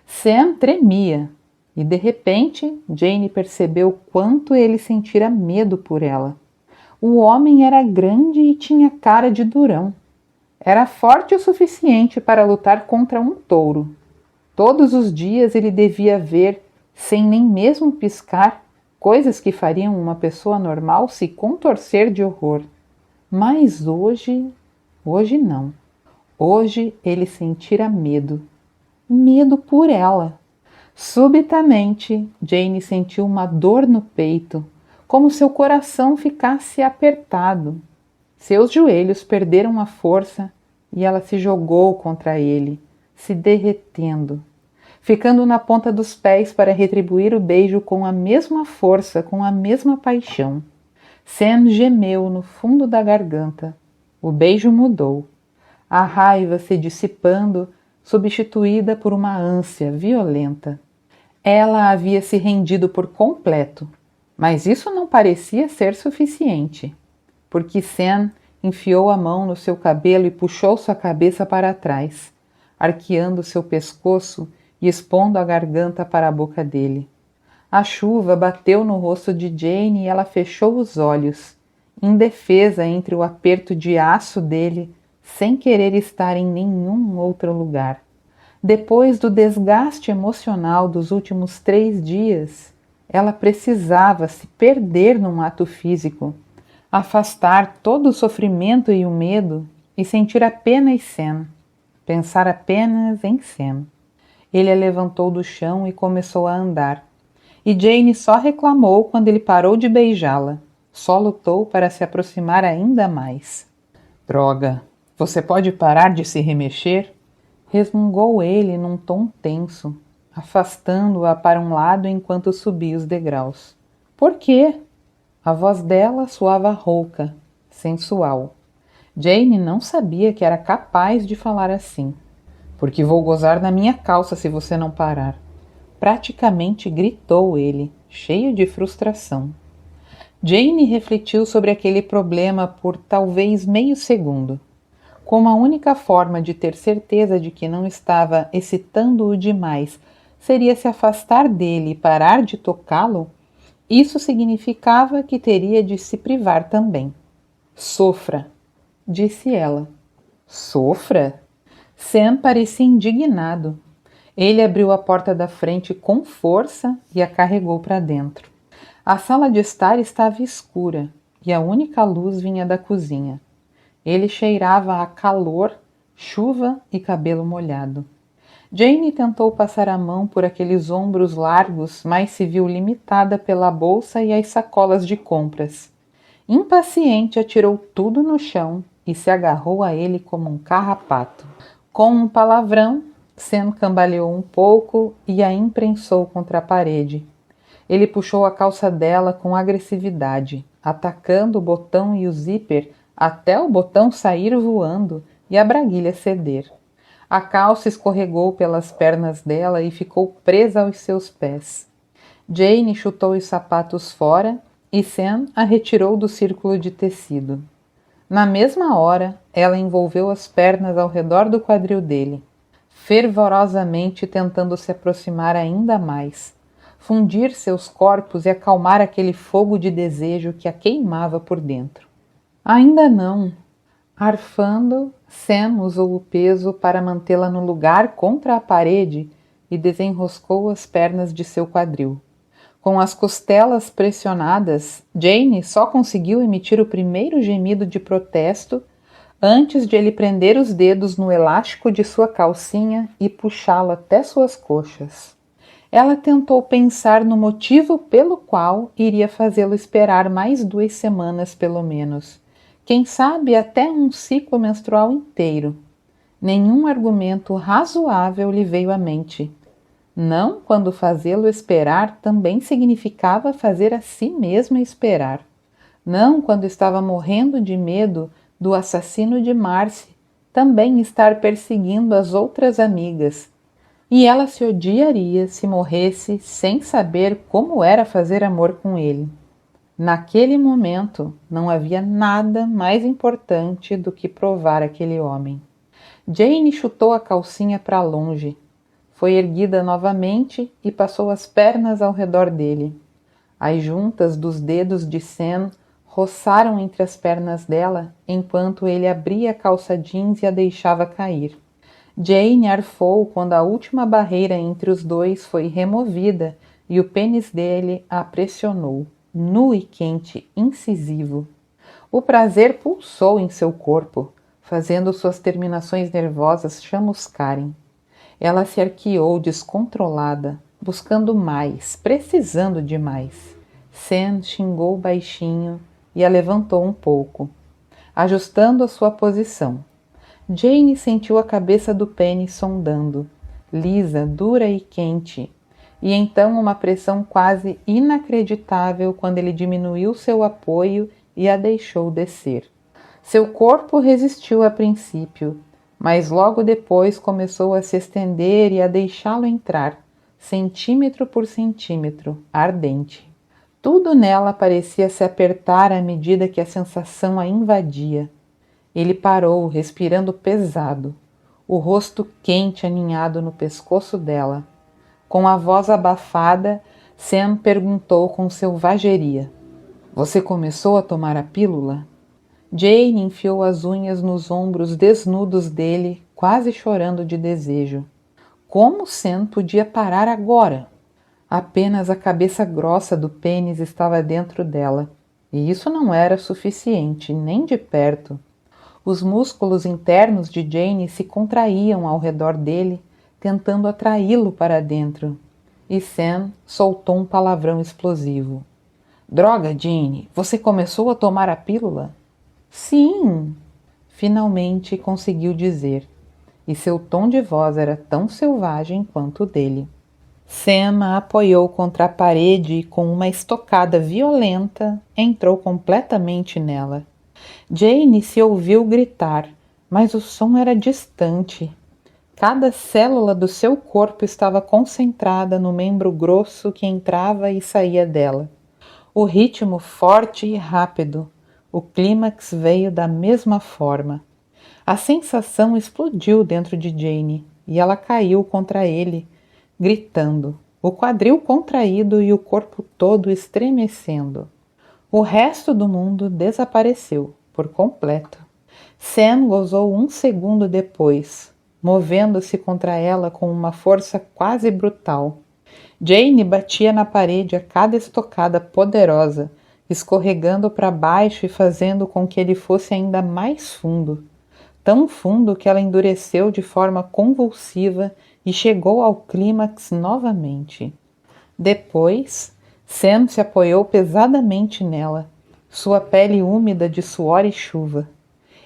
Sam tremia, e de repente Jane percebeu quanto ele sentira medo por ela. O homem era grande e tinha cara de durão. Era forte o suficiente para lutar contra um touro. Todos os dias ele devia ver sem nem mesmo piscar, coisas que fariam uma pessoa normal se contorcer de horror. Mas hoje não. Hoje ele sentira medo. Medo por ela. Subitamente, Jane sentiu uma dor no peito, como seu coração ficasse apertado. Seus joelhos perderam a força e ela se jogou contra ele, se derretendo, ficando na ponta dos pés para retribuir o beijo com a mesma força, com a mesma paixão. Sam gemeu no fundo da garganta. O beijo mudou. A raiva se dissipando, substituída por uma ânsia violenta. Ela havia se rendido por completo, mas isso não parecia ser suficiente, porque Sam enfiou a mão no seu cabelo e puxou sua cabeça para trás, arqueando seu pescoço e expondo a garganta para a boca dele. A chuva bateu no rosto de Jane e ela fechou os olhos, indefesa entre o aperto de aço dele, sem querer estar em nenhum outro lugar. Depois do desgaste emocional dos últimos 3 dias, ela precisava se perder num ato físico, afastar todo o sofrimento e o medo e sentir apenas Sam, pensar apenas em Sam. Ele a levantou do chão e começou a andar, e Jane só reclamou quando ele parou de beijá-la, só lutou para se aproximar ainda mais. Droga! Você pode parar de se remexer? Resmungou ele num tom tenso, afastando-a para um lado enquanto subia os degraus. Por quê? A voz dela soava rouca, sensual. Jane não sabia que era capaz de falar assim. Porque vou gozar na minha calça se você não parar. Praticamente gritou ele, cheio de frustração. Jane refletiu sobre aquele problema por talvez meio segundo. Como a única forma de ter certeza de que não estava excitando-o demais seria se afastar dele e parar de tocá-lo, isso significava que teria de se privar também. Sofra, disse ela. Sofra? Sam parecia indignado. Ele abriu a porta da frente com força e a carregou para dentro. A sala de estar estava escura e a única luz vinha da cozinha. Ele cheirava a calor, chuva e cabelo molhado. Jane tentou passar a mão por aqueles ombros largos, mas se viu limitada pela bolsa e as sacolas de compras. Impaciente, atirou tudo no chão e se agarrou a ele como um carrapato. Com um palavrão, Sam cambaleou um pouco e a imprensou contra a parede. Ele puxou a calça dela com agressividade, atacando o botão e o zíper até o botão sair voando e a braguilha ceder. A calça escorregou pelas pernas dela e ficou presa aos seus pés. Jane chutou os sapatos fora e Sam a retirou do círculo de tecido. Na mesma hora, ela envolveu as pernas ao redor do quadril dele, fervorosamente tentando se aproximar ainda mais, fundir seus corpos e acalmar aquele fogo de desejo que a queimava por dentro. Ainda não. Arfando, Sam usou o peso para mantê-la no lugar contra a parede e desenroscou as pernas de seu quadril. Com as costelas pressionadas, Jane só conseguiu emitir o primeiro gemido de protesto antes de ele prender os dedos no elástico de sua calcinha e puxá-lo até suas coxas. Ela tentou pensar no motivo pelo qual iria fazê-lo esperar mais 2 semanas pelo menos. Quem sabe até um ciclo menstrual inteiro. Nenhum argumento razoável lhe veio à mente. Não quando fazê-lo esperar também significava fazer a si mesma esperar. Não quando estava morrendo de medo do assassino de Marcy também estar perseguindo as outras amigas. E ela se odiaria se morresse sem saber como era fazer amor com ele. Naquele momento, não havia nada mais importante do que provar aquele homem. Jane chutou a calcinha para longe. Foi erguida novamente e passou as pernas ao redor dele. As juntas dos dedos de Sam roçaram entre as pernas dela enquanto ele abria a calça jeans e a deixava cair. Jane arfou quando a última barreira entre os dois foi removida e o pênis dele a pressionou, nu e quente, incisivo. O prazer pulsou em seu corpo, fazendo suas terminações nervosas chamuscarem. Ela se arqueou descontrolada, buscando mais, precisando de mais. Sam xingou baixinho e a levantou um pouco, ajustando a sua posição. Jane sentiu a cabeça do pênis sondando, lisa, dura e quente, e então uma pressão quase inacreditável quando ele diminuiu seu apoio e a deixou descer. Seu corpo resistiu a princípio, mas logo depois começou a se estender e a deixá-lo entrar, centímetro por centímetro, ardente. Tudo nela parecia se apertar à medida que a sensação a invadia. Ele parou, respirando pesado, o rosto quente aninhado no pescoço dela. Com a voz abafada, Sam perguntou com selvageria: "Você começou a tomar a pílula?" Jane enfiou as unhas nos ombros desnudos dele, quase chorando de desejo. Como Sam podia parar agora? Apenas a cabeça grossa do pênis estava dentro dela, e isso não era suficiente, nem de perto. Os músculos internos de Jane se contraíam ao redor dele, tentando atraí-lo para dentro. E Sam soltou um palavrão explosivo. "Droga, Jane, você começou a tomar a pílula?" "Sim!" Finalmente conseguiu dizer, e seu tom de voz era tão selvagem quanto o dele. Sam a apoiou contra a parede e, com uma estocada violenta, entrou completamente nela. Jane se ouviu gritar, mas o som era distante. Cada célula do seu corpo estava concentrada no membro grosso que entrava e saía dela. O ritmo forte e rápido. O clímax veio da mesma forma. A sensação explodiu dentro de Jane e ela caiu contra ele, gritando, o quadril contraído e o corpo todo estremecendo. O resto do mundo desapareceu por completo. Sam gozou um segundo depois, movendo-se contra ela com uma força quase brutal. Jane batia na parede a cada estocada poderosa, escorregando para baixo e fazendo com que ele fosse ainda mais fundo. Tão fundo que ela endureceu de forma convulsiva e chegou ao clímax novamente. Depois, Sam se apoiou pesadamente nela, sua pele úmida de suor e chuva.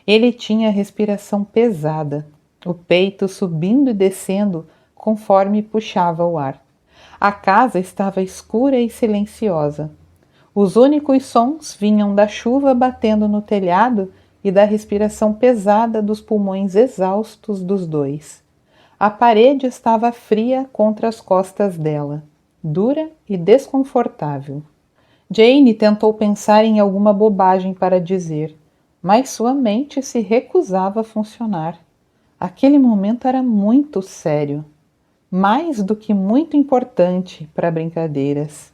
Ele tinha a respiração pesada, o peito subindo e descendo conforme puxava o ar. A casa estava escura e silenciosa. Os únicos sons vinham da chuva batendo no telhado e da respiração pesada dos pulmões exaustos dos dois. A parede estava fria contra as costas dela, dura e desconfortável. Jane tentou pensar em alguma bobagem para dizer, mas sua mente se recusava a funcionar. Aquele momento era muito sério, mais do que muito importante para brincadeiras.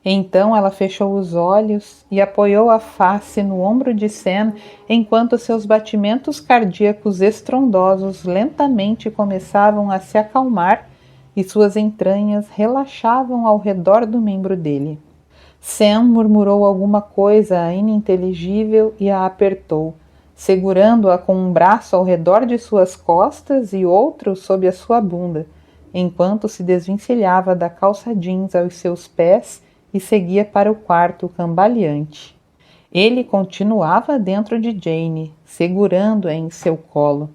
Então ela fechou os olhos e apoiou a face no ombro de Sam enquanto seus batimentos cardíacos estrondosos lentamente começavam a se acalmar e suas entranhas relaxavam ao redor do membro dele. Sam murmurou alguma coisa ininteligível e a apertou, segurando-a com um braço ao redor de suas costas e outro sob a sua bunda, enquanto se desvencilhava da calça jeans aos seus pés e seguia para o quarto cambaleante. Ele continuava dentro de Jane, segurando-a em seu colo,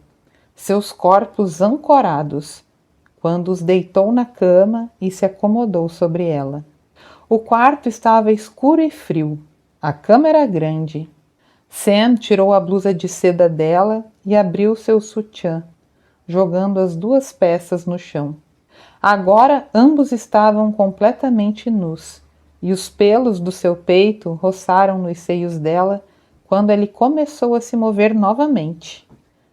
seus corpos ancorados, quando os deitou na cama e se acomodou sobre ela. O quarto estava escuro e frio. A cama era grande. Sam tirou a blusa de seda dela e abriu seu sutiã, jogando as duas peças no chão. Agora ambos estavam completamente nus, e os pelos do seu peito roçaram nos seios dela quando ele começou a se mover novamente.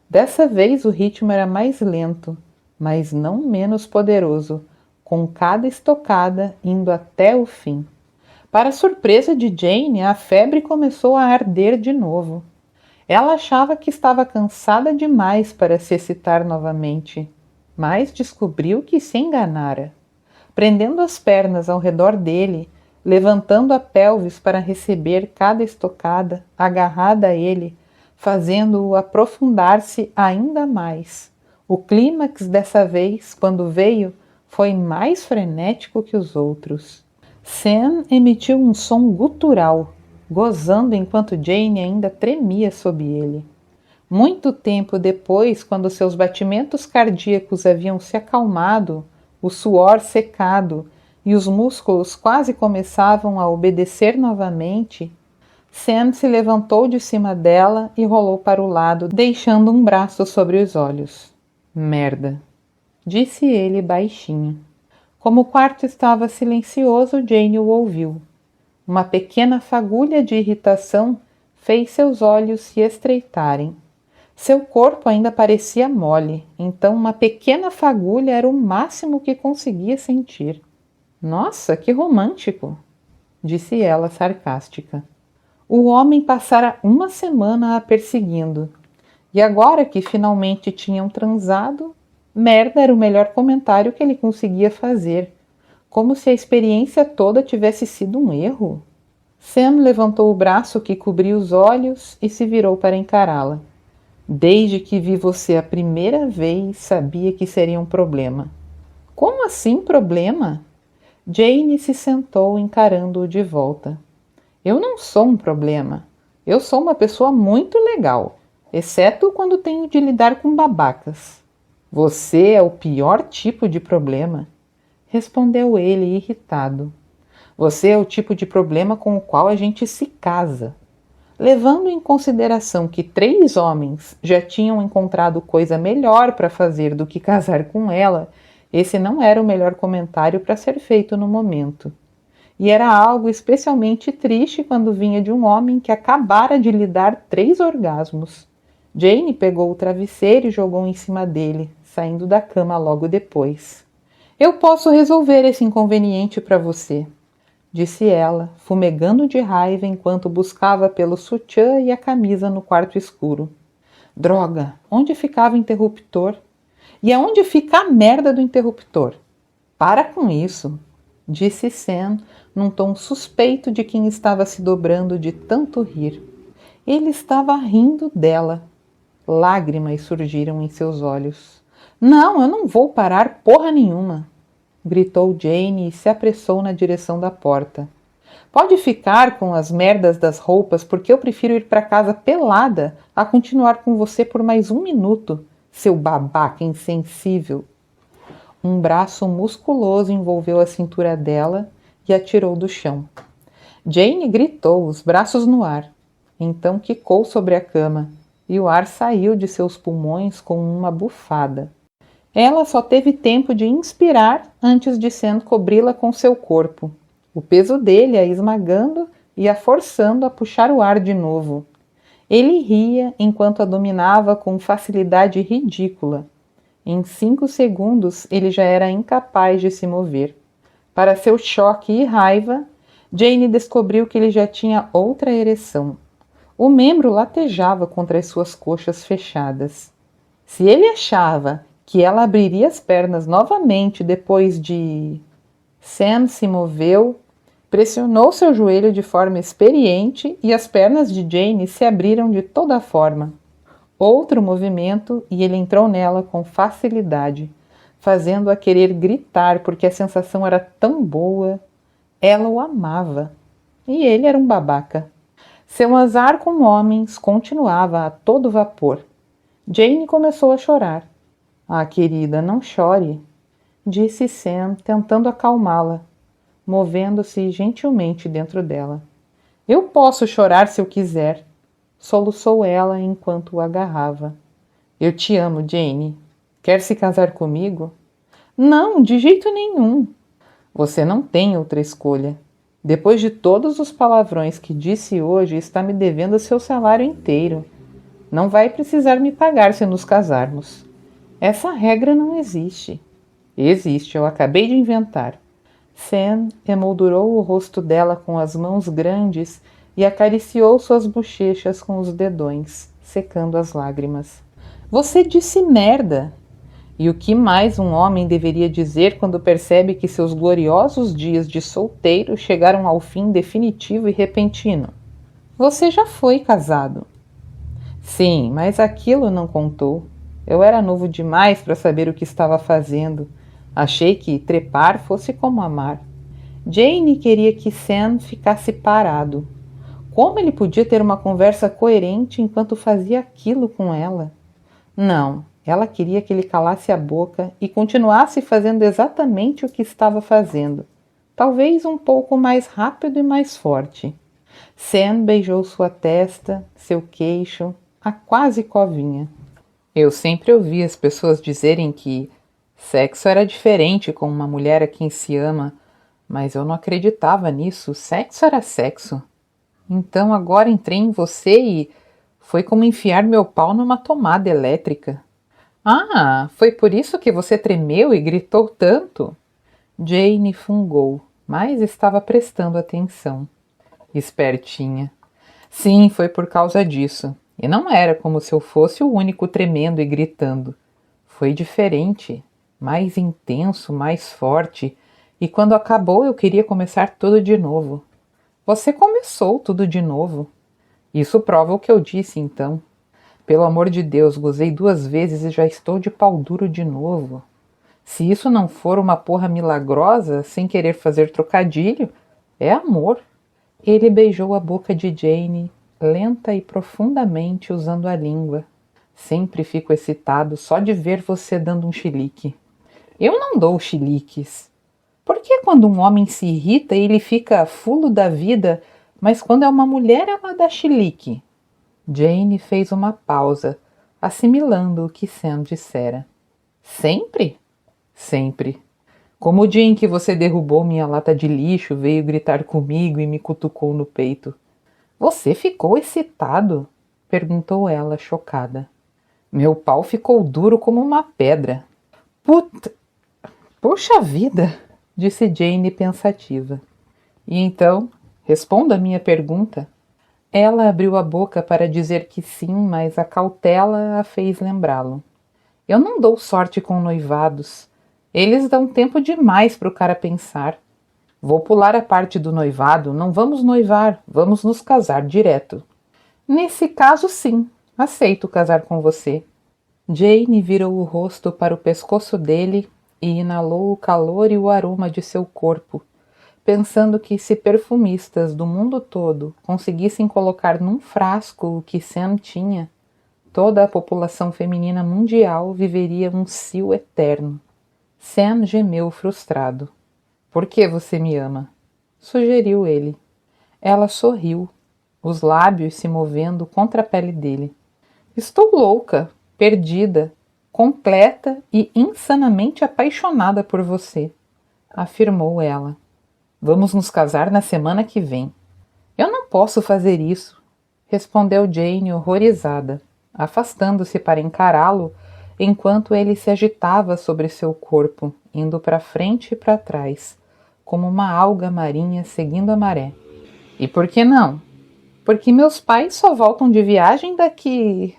Dessa vez o ritmo era mais lento, mas não menos poderoso, com cada estocada indo até o fim. Para surpresa de Jane, a febre começou a arder de novo. Ela achava que estava cansada demais para se excitar novamente, mas descobriu que se enganara. prendendo as pernas ao redor dele, levantando a pelvis para receber cada estocada, agarrada a ele, fazendo-o aprofundar-se ainda mais. O clímax dessa vez, quando veio, foi mais frenético que os outros. Sam emitiu um som gutural, gozando enquanto Jane ainda tremia sob ele. Muito tempo depois, quando seus batimentos cardíacos haviam se acalmado, o suor secado e os músculos quase começavam a obedecer novamente, Sam se levantou de cima dela e rolou para o lado, deixando um braço sobre os olhos. Merda, disse ele baixinho. Como o quarto estava silencioso, Jane o ouviu. Uma pequena fagulha de irritação fez seus olhos se estreitarem. Seu corpo ainda parecia mole, então uma pequena fagulha era o máximo que conseguia sentir. Nossa, que romântico, disse ela sarcástica. O homem passara uma semana a perseguindo, e agora que finalmente tinham transado, merda era o melhor comentário que ele conseguia fazer, como se a experiência toda tivesse sido um erro. Sam levantou o braço que cobria os olhos e se virou para encará-la. Desde que vi você a primeira vez, sabia que seria um problema. Como assim problema? Jane se sentou encarando-o de volta. Eu não sou um problema. Eu sou uma pessoa muito legal, exceto quando tenho de lidar com babacas. Você é o pior tipo de problema, respondeu ele irritado. Você é o tipo de problema com o qual a gente se casa. Levando em consideração que 3 homens já tinham encontrado coisa melhor para fazer do que casar com ela, esse não era o melhor comentário para ser feito no momento. E era algo especialmente triste quando vinha de um homem que acabara de lhe dar 3 orgasmos. Jane pegou o travesseiro e jogou em cima dele, saindo da cama logo depois. Eu posso resolver esse inconveniente para você, disse ela, fumegando de raiva enquanto buscava pelo sutiã e a camisa no quarto escuro. Droga, onde ficava o interruptor? E aonde fica a merda do interruptor? Para com isso, disse Sam, num tom suspeito de quem estava se dobrando de tanto rir. Ele estava rindo dela. Lágrimas surgiram em seus olhos. Não, eu não vou parar porra nenhuma, gritou Jane e se apressou na direção da porta. Pode ficar com as merdas das roupas porque eu prefiro ir para casa pelada a continuar com você por mais 1 minuto, seu babaca insensível. Um braço musculoso envolveu a cintura dela e a tirou do chão. Jane gritou, os braços no ar. Então quicou sobre a cama e o ar saiu de seus pulmões com uma bufada. Ela só teve tempo de inspirar antes de Sam cobri-la com seu corpo, o peso dele a esmagando e a forçando a puxar o ar de novo. Ele ria enquanto a dominava com facilidade ridícula. Em 5 segundos ele já era incapaz de se mover. Para seu choque e raiva, Jane descobriu que ele já tinha outra ereção. O membro latejava contra as suas coxas fechadas. Se ele achava que ela abriria as pernas novamente depois de... Sam se moveu, pressionou seu joelho de forma experiente e as pernas de Jane se abriram de toda forma. Outro movimento e ele entrou nela com facilidade, fazendo-a querer gritar porque a sensação era tão boa. Ela o amava e ele era um babaca. Seu azar com homens continuava a todo vapor. Jane começou a chorar. Ah, querida, não chore, disse Sam, tentando acalmá-la, movendo-se gentilmente dentro dela. Eu posso chorar se eu quiser, soluçou ela enquanto o agarrava. Eu te amo, Jane. Quer se casar comigo? Não, de jeito nenhum. Você não tem outra escolha. Depois de todos os palavrões que disse hoje, está me devendo seu salário inteiro. Não vai precisar me pagar se nos casarmos. Essa regra não existe. Existe, eu acabei de inventar. Sam emoldurou o rosto dela com as mãos grandes e acariciou suas bochechas com os dedões, secando as lágrimas. Você disse merda! E o que mais um homem deveria dizer quando percebe que seus gloriosos dias de solteiro chegaram ao fim definitivo e repentino? Você já foi casado. Sim, mas aquilo não contou. Eu era novo demais para saber o que estava fazendo. Achei que trepar fosse como amar. Jane queria que Sam ficasse parado. Como ele podia ter uma conversa coerente enquanto fazia aquilo com ela? Não, ela queria que ele calasse a boca e continuasse fazendo exatamente o que estava fazendo, talvez um pouco mais rápido e mais forte. Sam beijou sua testa, seu queixo, a quase covinha. Eu sempre ouvi as pessoas dizerem que sexo era diferente com uma mulher a quem se ama, mas eu não acreditava nisso. Sexo era sexo. Então agora entrei em você e foi como enfiar meu pau numa tomada elétrica. Ah, foi por isso que você tremeu e gritou tanto? Jane fungou, mas estava prestando atenção. Espertinha. Sim, foi por causa disso. E não era como se eu fosse o único tremendo e gritando. Foi diferente, mais intenso, mais forte, e quando acabou eu queria começar tudo de novo. Você começou tudo de novo. Isso prova o que eu disse então. Pelo amor de Deus, gozei 2 vezes e já estou de pau duro de novo. Se isso não for uma porra milagrosa, sem querer fazer trocadilho, é amor. Ele beijou a boca de Jane, lenta e profundamente usando a língua. Sempre fico excitado só de ver você dando um chilique. Eu não dou chiliques. Por que quando um homem se irrita ele fica fulo da vida, mas quando é uma mulher ela dá chilique? Jane fez uma pausa, assimilando o que Sam dissera. Sempre? Sempre. Como o dia em que você derrubou minha lata de lixo, veio gritar comigo e me cutucou no peito. Você ficou excitado? Perguntou ela, chocada. Meu pau ficou duro como uma pedra. Puxa vida! Disse Jane pensativa. E então, responda a minha pergunta. Ela abriu a boca para dizer que sim, mas a cautela a fez lembrá-lo. Eu não dou sorte com noivados. Eles dão tempo demais para o cara pensar. Vou pular a parte do noivado, não vamos noivar, vamos nos casar direto. Nesse caso, sim, aceito casar com você. Jane virou o rosto para o pescoço dele e inalou o calor e o aroma de seu corpo, pensando que se perfumistas do mundo todo conseguissem colocar num frasco o que Sam tinha, toda a população feminina mundial viveria um cio eterno. Sam gemeu frustrado. Por que você me ama? Sugeriu ele. Ela sorriu, os lábios se movendo contra a pele dele. Estou louca, perdida, completa e insanamente apaixonada por você, afirmou ela. Vamos nos casar na semana que vem. Eu não posso fazer isso, respondeu Jane horrorizada, afastando-se para encará-lo enquanto ele se agitava sobre seu corpo, indo para frente e para trás, como uma alga marinha seguindo a maré. E por que não? Porque meus pais só voltam de viagem daqui...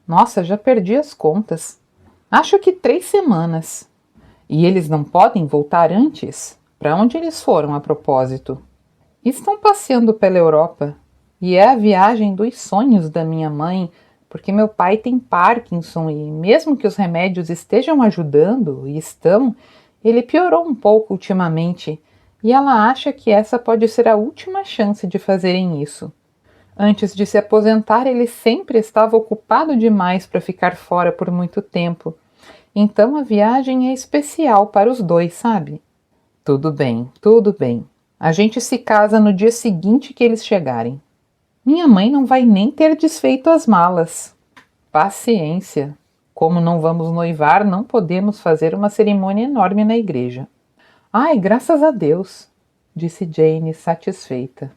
Nossa, já perdi as contas. Acho que 3 semanas. E eles não podem voltar antes? Para onde eles foram a propósito? Estão passeando pela Europa. E é a viagem dos sonhos da minha mãe, porque meu pai tem Parkinson e mesmo que os remédios estejam ajudando, e estão, ele piorou um pouco ultimamente, e ela acha que essa pode ser a última chance de fazerem isso. Antes de se aposentar, ele sempre estava ocupado demais para ficar fora por muito tempo. Então a viagem é especial para os dois, sabe? Tudo bem, tudo bem. A gente se casa no dia seguinte que eles chegarem. Minha mãe não vai nem ter desfeito as malas. Paciência. Como não vamos noivar, não podemos fazer uma cerimônia enorme na igreja. Ai, graças a Deus, disse Jane satisfeita.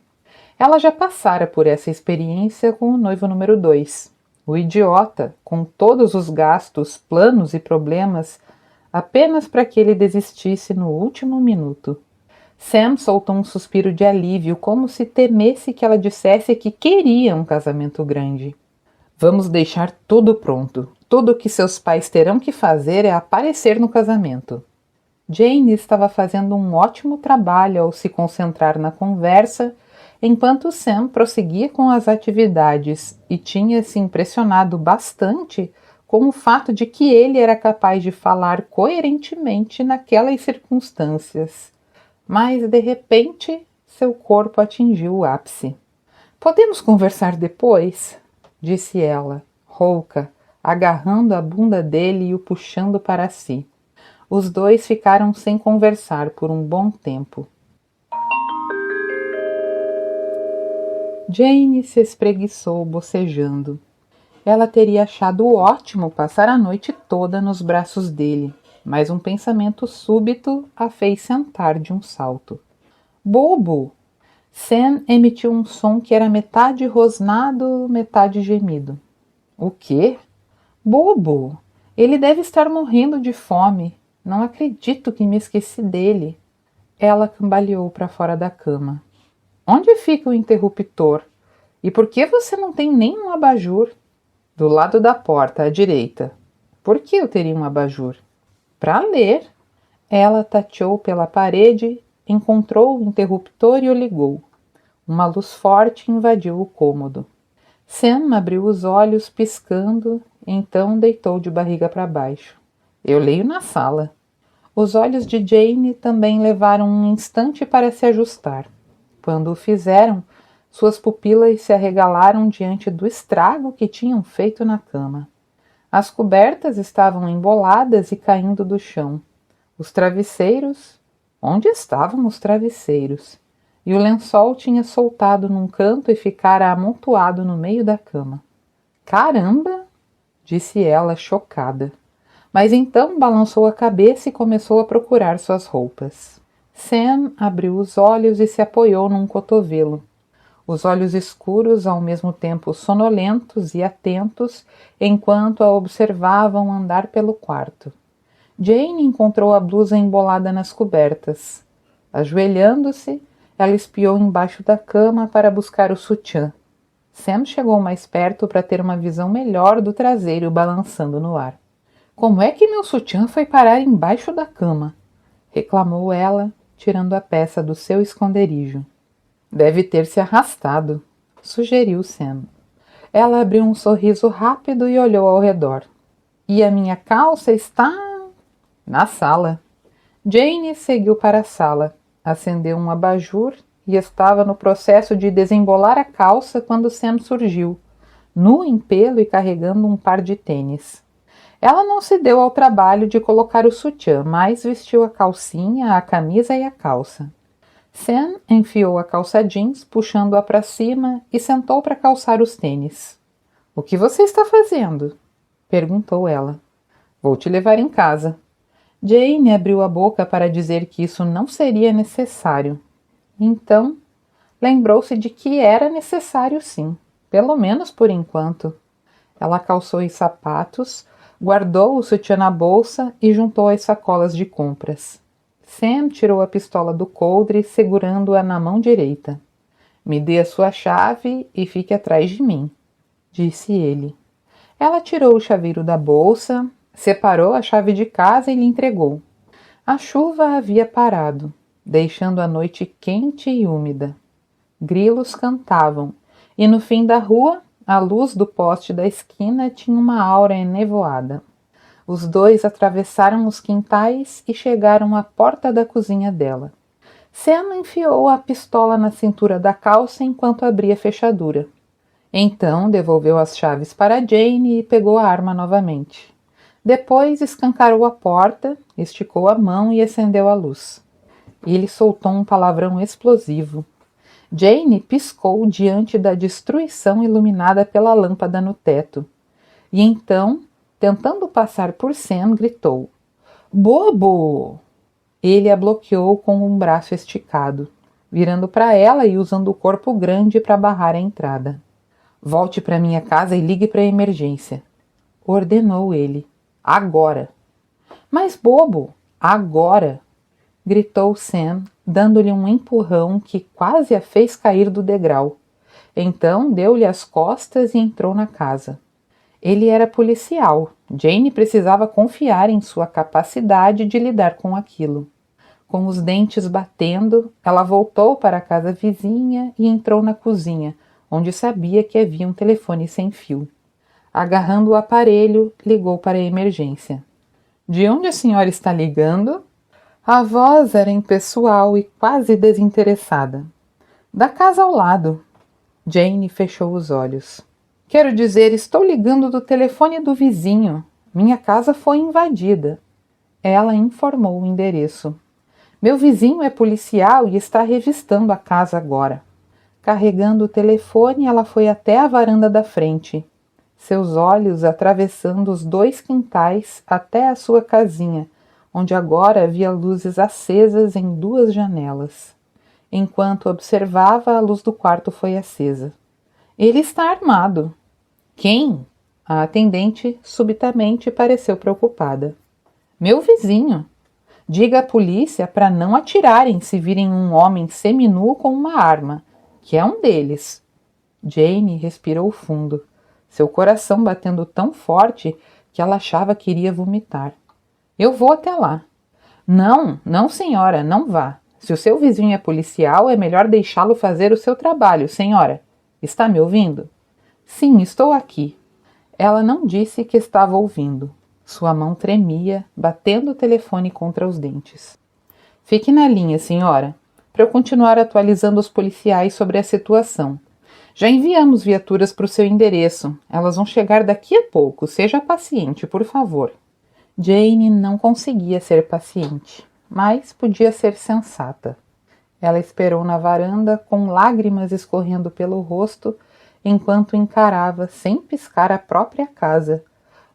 Ela já passara por essa experiência com o noivo número 2. O idiota, com todos os gastos, planos e problemas, apenas para que ele desistisse no último minuto. Sam soltou um suspiro de alívio, como se temesse que ela dissesse que queria um casamento grande. Vamos deixar tudo pronto. Tudo o que seus pais terão que fazer é aparecer no casamento. Jane estava fazendo um ótimo trabalho ao se concentrar na conversa, enquanto Sam prosseguia com as atividades e tinha se impressionado bastante com o fato de que ele era capaz de falar coerentemente naquelas circunstâncias. Mas, de repente, seu corpo atingiu o ápice. Podemos conversar depois? Disse ela, rouca, agarrando a bunda dele e o puxando para si. Os dois ficaram sem conversar por um bom tempo. Jane se espreguiçou bocejando. Ela teria achado ótimo passar a noite toda nos braços dele, mas um pensamento súbito a fez sentar de um salto. Bobo! Sam emitiu um som que era metade rosnado, metade gemido. O quê? Bobo! Ele deve estar morrendo de fome. Não acredito que me esqueci dele. Ela cambaleou para fora da cama. Onde fica o interruptor? E por que você não tem nenhum abajur? Do lado da porta, à direita. Por que eu teria um abajur? Para ler. Ela tateou pela parede, encontrou o interruptor e o ligou. Uma luz forte invadiu o cômodo. Sam abriu os olhos piscando, então deitou de barriga para baixo. Eu leio na sala. Os olhos de Jane também levaram um instante para se ajustar. Quando o fizeram, suas pupilas se arregalaram diante do estrago que tinham feito na cama. As cobertas estavam emboladas e caindo do chão. Os travesseiros? Onde estavam os travesseiros? E o lençol tinha soltado num canto e ficara amontoado no meio da cama. Caramba! Disse ela, chocada. Mas então balançou a cabeça e começou a procurar suas roupas. Sam abriu os olhos e se apoiou num cotovelo. Os olhos escuros, ao mesmo tempo sonolentos e atentos, enquanto a observavam andar pelo quarto. Jane encontrou a blusa embolada nas cobertas. Ajoelhando-se, ela espiou embaixo da cama para buscar o sutiã. Sam chegou mais perto para ter uma visão melhor do traseiro balançando no ar. Como é que meu sutiã foi parar embaixo da cama? Reclamou ela, tirando a peça do seu esconderijo. Deve ter se arrastado, sugeriu Sam. Ela abriu um sorriso rápido e olhou ao redor. E a minha calça está... na sala. Jane seguiu para a sala, acendeu um abajur e estava no processo de desembolar a calça quando Sam surgiu, nu em pelo e carregando um par de tênis. Ela não se deu ao trabalho de colocar o sutiã, mas vestiu a calcinha, a camisa e a calça. Sam enfiou a calça jeans, puxando-a para cima, e sentou para calçar os tênis. — O que você está fazendo? Perguntou ela. — Vou te levar em casa. Jane abriu a boca para dizer que isso não seria necessário. Então, lembrou-se de que era necessário sim, pelo menos por enquanto. Ela calçou os sapatos, guardou o sutiã na bolsa e juntou as sacolas de compras. Sam tirou a pistola do coldre, segurando-a na mão direita. — Me dê a sua chave e fique atrás de mim, disse ele. Ela tirou o chaveiro da bolsa, separou a chave de casa e lhe entregou. A chuva havia parado, deixando a noite quente e úmida. Grilos cantavam, e no fim da rua, a luz do poste da esquina tinha uma aura enevoada. Os dois atravessaram os quintais e chegaram à porta da cozinha dela. Sam enfiou a pistola na cintura da calça enquanto abria a fechadura. Então devolveu as chaves para Jane e pegou a arma novamente. Depois escancarou a porta, esticou a mão e acendeu a luz. Ele soltou um palavrão explosivo. Jane piscou diante da destruição iluminada pela lâmpada no teto. E então, tentando passar por Sam, gritou: — Bobo! Ele a bloqueou com um braço esticado, virando para ela e usando o corpo grande para barrar a entrada. — Volte para minha casa e ligue para a emergência, ordenou ele. — Agora! — Mas, bobo, agora! Gritou Sam, dando-lhe um empurrão que quase a fez cair do degrau. Então deu-lhe as costas e entrou na casa. Ele era policial, Jane precisava confiar em sua capacidade de lidar com aquilo. Com os dentes batendo, ela voltou para a casa vizinha e entrou na cozinha, onde sabia que havia um telefone sem fio. Agarrando o aparelho, ligou para a emergência. De onde a senhora está ligando? A voz era impessoal e quase desinteressada. Da casa ao lado. Jane fechou os olhos. Quero dizer, estou ligando do telefone do vizinho. Minha casa foi invadida. Ela informou o endereço. Meu vizinho é policial e está revistando a casa agora. Carregando o telefone, ela foi até a varanda da frente. Seus olhos atravessando os 2 quintais até a sua casinha, onde agora havia luzes acesas em 2 janelas. Enquanto observava, a luz do quarto foi acesa. Ele está armado. Quem? A atendente subitamente pareceu preocupada. Meu vizinho. Diga à polícia para não atirarem se virem um homem seminu com uma arma, que é um deles. Jane respirou fundo, seu coração batendo tão forte que ela achava que iria vomitar. Eu vou até lá. Não, não senhora, não vá. Se o seu vizinho é policial, é melhor deixá-lo fazer o seu trabalho, senhora. Está me ouvindo? Sim, estou aqui. Ela não disse que estava ouvindo. Sua mão tremia, batendo o telefone contra os dentes. Fique na linha, senhora, para eu continuar atualizando os policiais sobre a situação. Já enviamos viaturas para o seu endereço. Elas vão chegar daqui a pouco. Seja paciente, por favor. Jane não conseguia ser paciente, mas podia ser sensata. Ela esperou na varanda, com lágrimas escorrendo pelo rosto, enquanto encarava, sem piscar, a própria casa,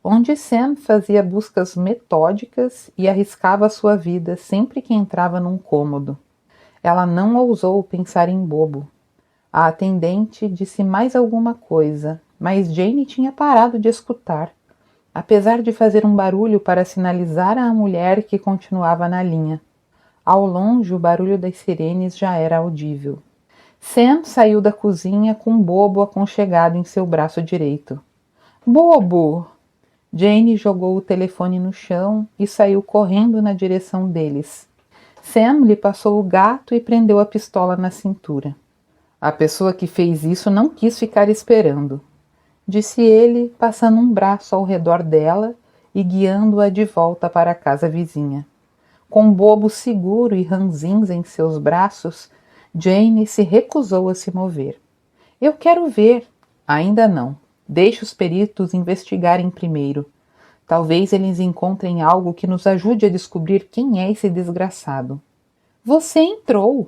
onde Sam fazia buscas metódicas e arriscava sua vida sempre que entrava num cômodo. Ela não ousou pensar em Bobo. A atendente disse mais alguma coisa, mas Jane tinha parado de escutar, apesar de fazer um barulho para sinalizar à mulher que continuava na linha. Ao longe, o barulho das sirenes já era audível. Sam saiu da cozinha com Bobo aconchegado em seu braço direito. Bobo! Jane jogou o telefone no chão e saiu correndo na direção deles. Sam lhe passou o gato e prendeu a pistola na cintura. A pessoa que fez isso não quis ficar esperando, disse ele, passando um braço ao redor dela e guiando-a de volta para a casa vizinha. Com Bobo seguro e ranzinza em seus braços, Jane se recusou a se mover. Eu quero ver. Ainda não. Deixe os peritos investigarem primeiro. Talvez eles encontrem algo que nos ajude a descobrir quem é esse desgraçado. Você entrou.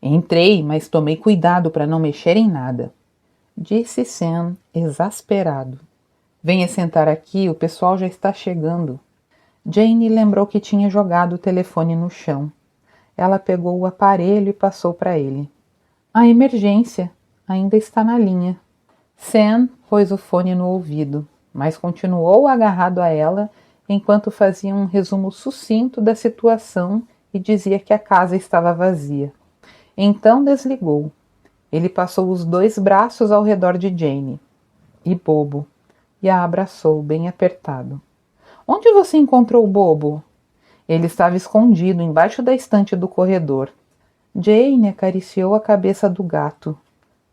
Entrei, mas tomei cuidado para não mexer em nada, disse Sam, exasperado. Venha sentar aqui, o pessoal já está chegando. Jane lembrou que tinha jogado o telefone no chão. Ela pegou o aparelho e passou para ele. A emergência ainda está na linha. Sam pôs o fone no ouvido, mas continuou agarrado a ela enquanto fazia um resumo sucinto da situação e dizia que a casa estava vazia. Então desligou. Ele passou os 2 braços ao redor de Jane e Bobo e a abraçou bem apertado. Onde você encontrou o Bobo? Ele estava escondido embaixo da estante do corredor. Jane acariciou a cabeça do gato,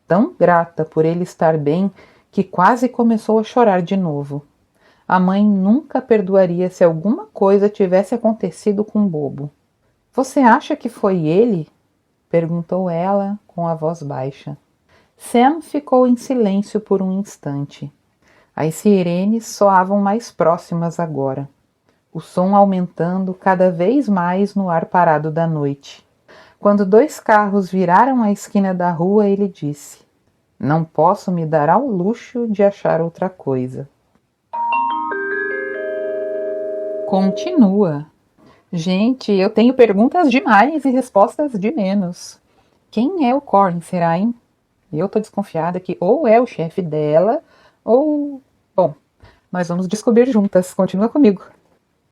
tão grata por ele estar bem que quase começou a chorar de novo. A mãe nunca perdoaria se alguma coisa tivesse acontecido com Bobo. Você acha que foi ele? Perguntou ela com a voz baixa. Sam ficou em silêncio por um instante. As sirenes soavam mais próximas agora, o som aumentando cada vez mais no ar parado da noite. Quando 2 carros viraram a esquina da rua, ele disse: Não posso me dar ao luxo de achar outra coisa. Continua. Gente, eu tenho perguntas demais e respostas de menos. Quem é o Corn, será, hein? Eu tô desconfiada que ou é o chefe dela, ou... Bom, nós vamos descobrir juntas. Continua comigo.